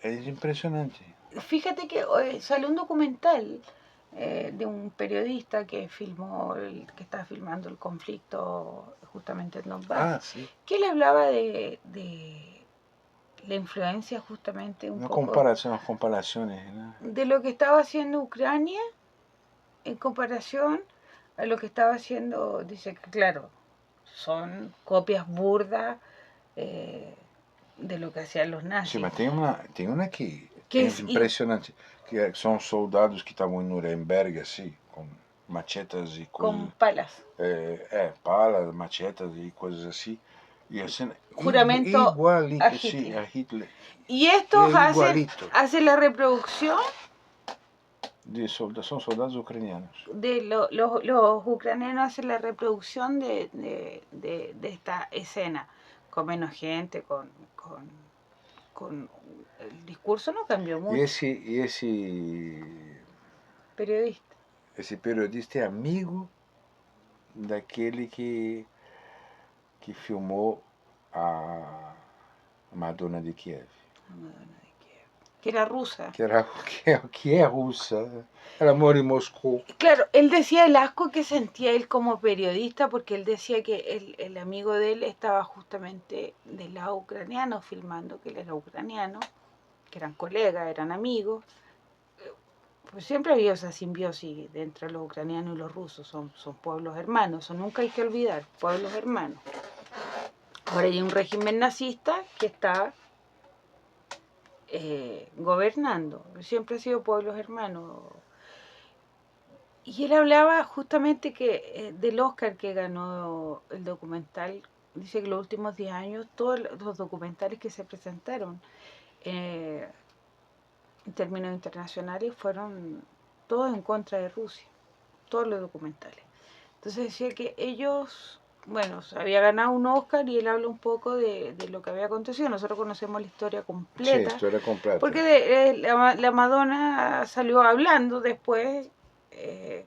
é impressionante. Fíjate que salió un documental de un periodista que que estaba filmando el conflicto justamente en Donbass, Sí. que le hablaba de la influencia justamente un poco comparaciones, ¿no? de lo que estaba haciendo Ucrania en comparación a lo que estaba haciendo, dice que claro, son copias burdas de lo que hacían los nazis. Sim, mas tem uma que é impressionante, que são soldados que estavam em Nuremberg, assim, com machetas e coisas. Com palas. Palas, machetas e coisas assim. Y hacen juramento igualito, a Hitler. Sí, a Hitler. Y estos hacen la reproducción son soldados ucranianos. Los ucranianos hacen la reproducción de esta escena, con menos gente, con el discurso no cambió mucho. Y ese periodista. Esse periodista é amigo daquele que filmou a Madonna de Kiev. A Madonna de Kiev. Que era rusa. Que é rusa. Era amor en Moscú. Claro, él decía el asco que sentía él como periodista, porque él decía que el amigo de él estaba justamente del lado ucraniano, filmando que él era ucraniano, que eran colegas, eran amigos. Pues siempre había esa simbiosis entre los ucranianos y los rusos, son pueblos hermanos, eso nunca hay que olvidar, pueblos hermanos. Ahora hay un régimen nazista que está gobernando, siempre ha sido pueblos hermanos. Y él hablaba justamente que del Oscar que ganó el documental, dice que los últimos 10 años todos los documentales que se presentaron en términos internacionales fueron todos en contra de Rusia, todos los documentales. Entonces decía que ellos, bueno, había ganado un Oscar y él habla un poco de lo que había acontecido. Nosotros conocemos la historia completa. Sí, historia completa. Porque la Madonna salió hablando después,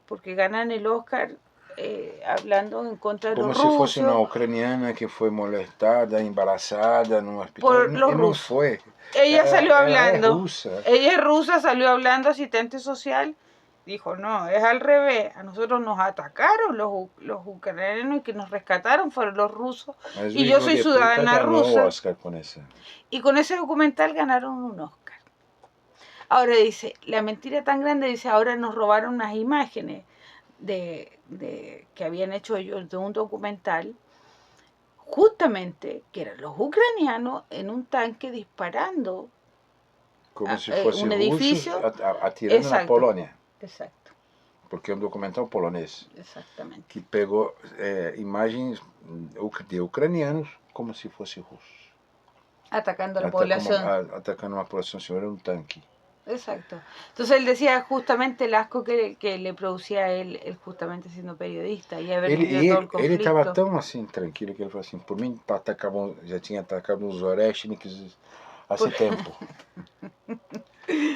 porque ganan el Oscar hablando en contra de Como los se fosse uma rusos, ucraniana que foi molestada, embaraçada no hospital. por los E não rusos. foi. Ella salió Ela é hablando, russa. ella es rusa, salió hablando, asistente social, dijo, no, es al revés, a nosotros nos atacaron los ucranianos y que nos rescataron fueron los rusos, Mas o y yo hijo soy de puta ciudadana ganhou o rusa, Oscar com essa. y con ese documental ganaron un Oscar. Ahora dice, la mentira tan grande, dice, ahora nos robaron unas imágenes que habían hecho ellos de un documental, justamente que eran los ucranianos en un tanque disparando Como se un fossem russos edificio. atirando na Exacto, Polônia. exacto, Porque é um documental polonês exactamente. que pegou imagens de ucranianos como se fossem russos. Atacando a la población. Atacando uma população civil, era um tanque. Exacto. Entonces él decía justamente el asco que le producía a él justamente siendo periodista y haber vivido todo el Ele estava conflicto. tão assim tranquilo que ele falou assim, por mim já tinha atacado os Oreshniks há tempo.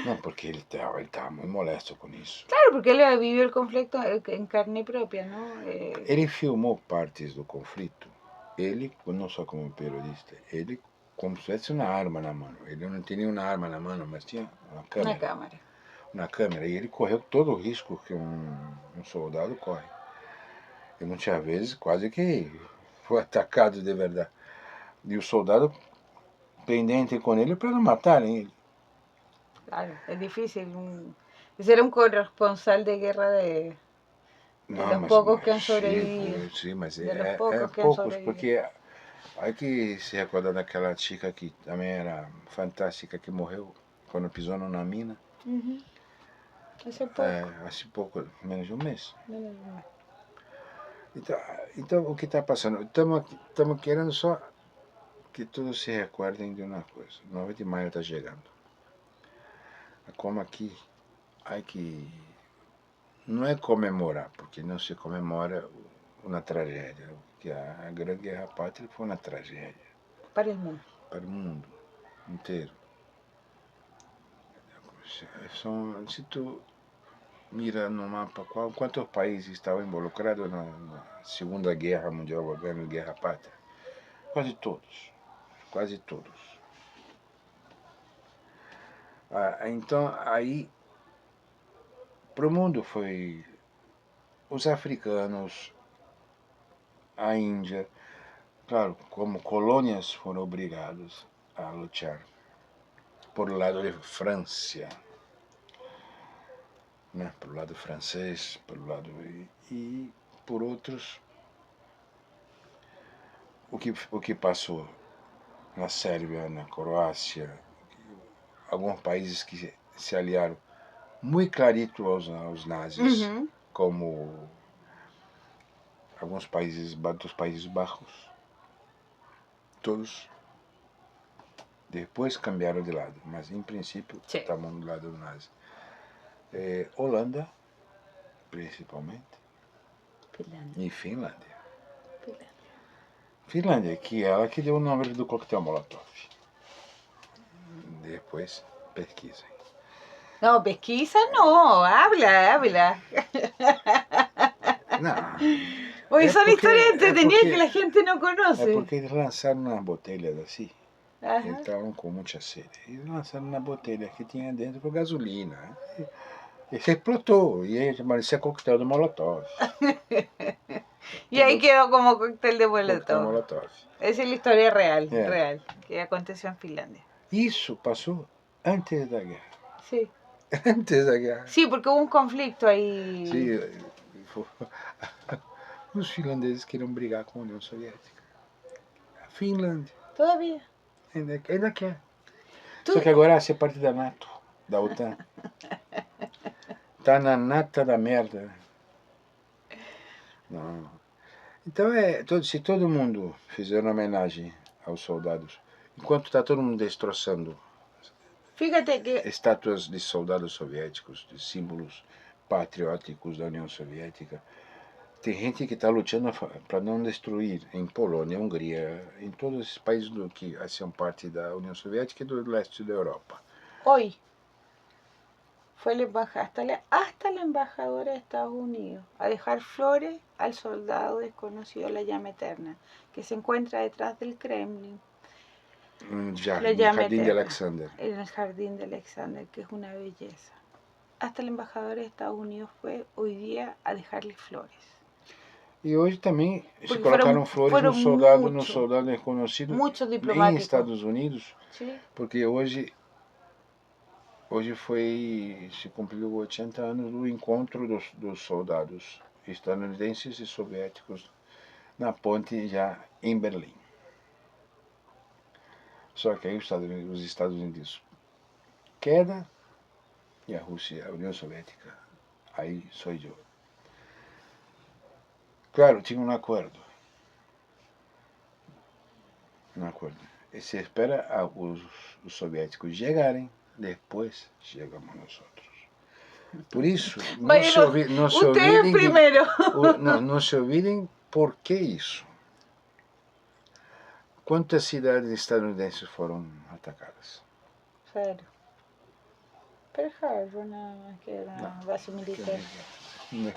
Não, porque ele estava muito molesto com isso. Claro, porque él vivió el conflicto en carne propia, ¿no? Ele filmou partes do conflito, ele, não só como periodista, ele como se tivesse uma arma na mão. Ele não tinha uma arma na mão, mas tinha uma câmera. Una cámara. Na câmera. E ele correu todo o risco que um soldado corre. E muitas vezes quase que foi atacado de verdade. E o soldado pendente com ele para não matarem ele. Claro, es difícil. Ser un corresponsal de guerra de los pocos que han sobrevivido. Sim, mas de los pocos que han poucos, sobrevivido. porque aí que se recordar daquela chica que também era fantástica, que morreu quando pisou numa mina. Hace poco. Hace pouco, menos de um mês. Menos de un mes. Então o que está passando? Estamos querendo só que todos se recordem de uma coisa. 9 de maio está chegando. Como aqui, hay que não é comemorar, porque não se comemora uma tragédia. Porque a Grande Guerra Pátria foi uma tragédia. Para el mundo. Para o mundo inteiro. Se tu mira no mapa quantos países estavam involucrados na Segunda Guerra Mundial, a Grande Guerra Pátria? Quase todos. Quase todos. Então, aí, para o mundo foi os africanos, a Índia, claro, como colônias foram obrigados a lutar por o lado de França, né? Por o lado francês, por o lado e por outros o que passou na Sérvia, na Croácia, alguns países que se aliaram muito clarito aos nazis, como alguns países dos Países Baixos, todos depois cambiaram de lado, mas em princípio estavam do lado do nazi. Holanda, principalmente, e Finlândia. Finlândia, que é ela que deu o nome do coquetel Molotov. Depois pesquisem. No, pesquisa no, habla. Não. Porque son historias entretenidas que la gente no conoce. É porque eles lançaram umas botelhas assim. Eles estavam com muita sede. Eles lançaram uma botelha que tinha dentro gasolina. E se explotou. E aí parecia coquetel de Molotov. Y ahí quedó como cóctel de Molotov. Molotov. Esa es la historia real, que aconteció en Finlandia. Isso passou antes da guerra. Sí. Antes da guerra. Sí, porque hubo un conflicto ahí. Sí, os finlandeses queriam brigar com a União Soviética. A Finlândia. Todavía. Ainda quer. Só que agora ser parte da NATO, da OTAN. Tá na nata da merda. Não. Então se todo mundo fizer uma homenagem aos soldados, enquanto está todo mundo destroçando estátuas de soldados soviéticos, de símbolos patrióticos da União Soviética, tem gente que está lutando para não destruir em Polônia, Hungria, em todos esses países que são parte da União Soviética e do leste da Europa. Hoy. Fue hasta la embajadora de Estados Unidos a dejar flores al soldado desconocido de la llama eterna, que se encuentra detrás del Kremlin. La El llama jardín de eterna, Alexander. en el jardín de Alexander, que es una belleza. Hasta la embajadora de Estados Unidos fue hoy día a dejarle flores. E hoje também se Porque colocaram flores no soldado reconhecido muchos em diplomáticos. Estados Unidos, Sí. porque hoje se cumpriu 80 anos do encontro dos soldados estadunidenses e soviéticos na ponte já em Berlim. Só que aí os Estados Unidos queda e a Rússia, a União Soviética, aí sou eu. Claro, tinha um acordo. E se espera os soviéticos chegarem, depois chegamos nós outros. Por isso, não se olvidem primero. não se olvidem por que isso. Quantas cidades estadunidenses foram atacadas? Sério. Pearl Harbor, que era una base militar.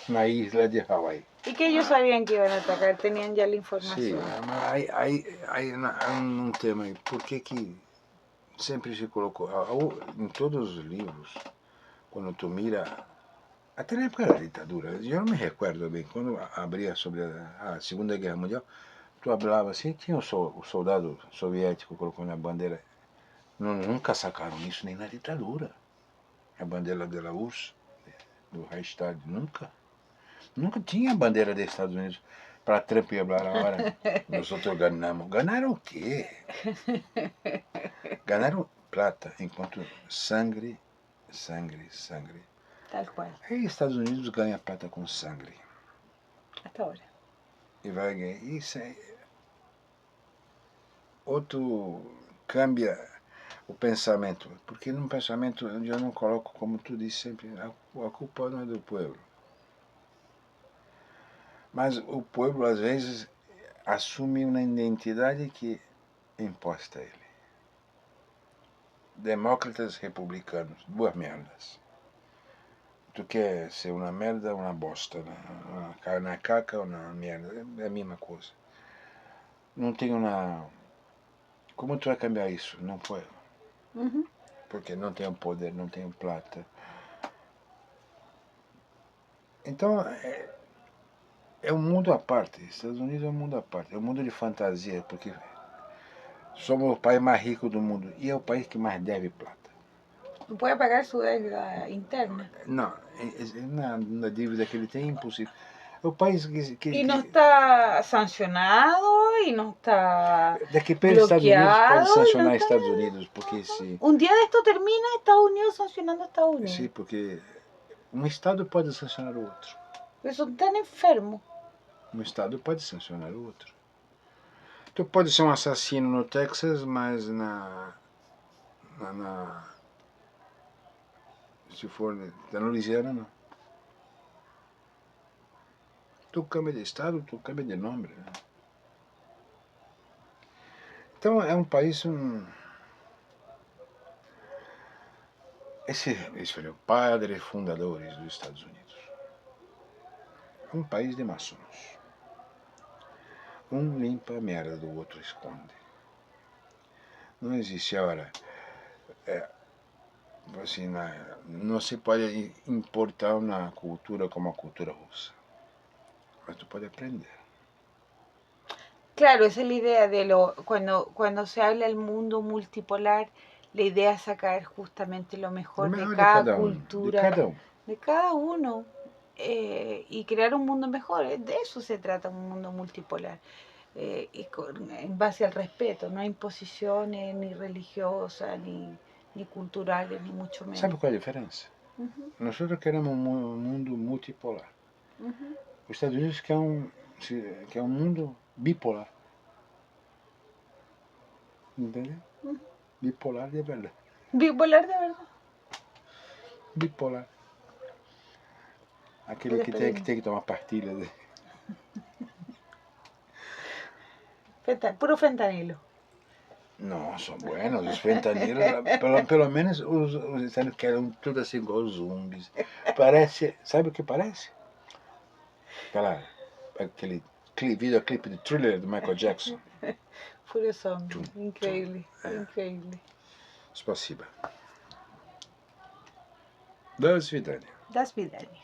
Na isla de Hawaii. Y que ellos sabían que iban a atacar, tenían ya la información. Sim, mas há um tema aí. Por que sempre se colocou, em todos os livros, quando tu mira, até na época da ditadura, eu não me recordo bem, quando abria sobre a Segunda Guerra Mundial, tu falava assim, tinha o soldado soviético colocando a bandeira, nunca sacaram isso nem na ditadura, a bandeira da URSS, do Reichstag, nunca tinha a bandeira dos Estados Unidos para Trump e falar, agora nós outros ganhamos. Ganharam o quê? Ganharam plata, enquanto sangue. Tal cual. Aí Estados Unidos ganha plata com sangue. Hasta ahora. E vai ganhar. Isso é. Outro cambia o pensamento. Porque num pensamento eu não coloco, como tu disse sempre, a culpa não é do povo. Mas o povo às vezes assume uma identidade que é imposta a ele. Demócratas republicanos, duas merdas. Tu quer ser uma merda ou uma bosta, na caca ou na merda, é a mesma coisa. Não tem uma... Como tu vai cambiar isso? Não pode. Uhum. Porque não tem poder, não tem plata. Então, é um mundo à parte. Estados Unidos é um mundo à parte. É um mundo de fantasia, porque somos o país mais rico do mundo e é o país que mais deve plata. Não pode pagar sua dívida interna. Não, na dívida que ele tem é impossível. É o país que não está sancionado e não está daqui para os Estados Unidos pode sancionar está... Estados Unidos, porque se... Um dia esto termina, Estados Unidos sancionando a Estados Unidos. Sim, porque um Estado pode sancionar o outro. Eles são tão enfermos. Um Estado pode sancionar o outro. Tu pode ser um assassino no Texas, mas se for na Louisiana, não. Tu cambia de estado, tu cambia de nome. Né? Então é um país... Esse foi o padre fundadores dos Estados Unidos. É um país de maçons. Um limpa a merda do outro esconde. Não existe agora... assim, não se pode importar uma cultura como a cultura russa. Mas tú puedes aprender. Claro, esa es la idea de cuando se habla del mundo multipolar, la idea es sacar justamente lo mejor de cada cultura, de cada uno, y crear un mundo mejor. De eso se trata un mundo multipolar, en base al respeto, no hay imposiciones ni religiosas, ni culturales, ni mucho menos. ¿Sabe cuál es la diferencia? Nosotros queremos un mundo multipolar. Os Estados Unidos quer um mundo bipolar. Entendeu? Bipolar de verdade. Bipolar de verdade. Bipolar. Aquele que tem que tomar pastilha. Puro fentanilo. Não, são buenos. Os fentanilo, pelo menos os italianos querem tudo assim igual os zumbis. Parece, sabe o que parece? Aquele videoclipe de Thriller do Michael Jackson. Puro zombie. Tum, tum. Increíble, increíble. Спасибо. До свидания. До свидания.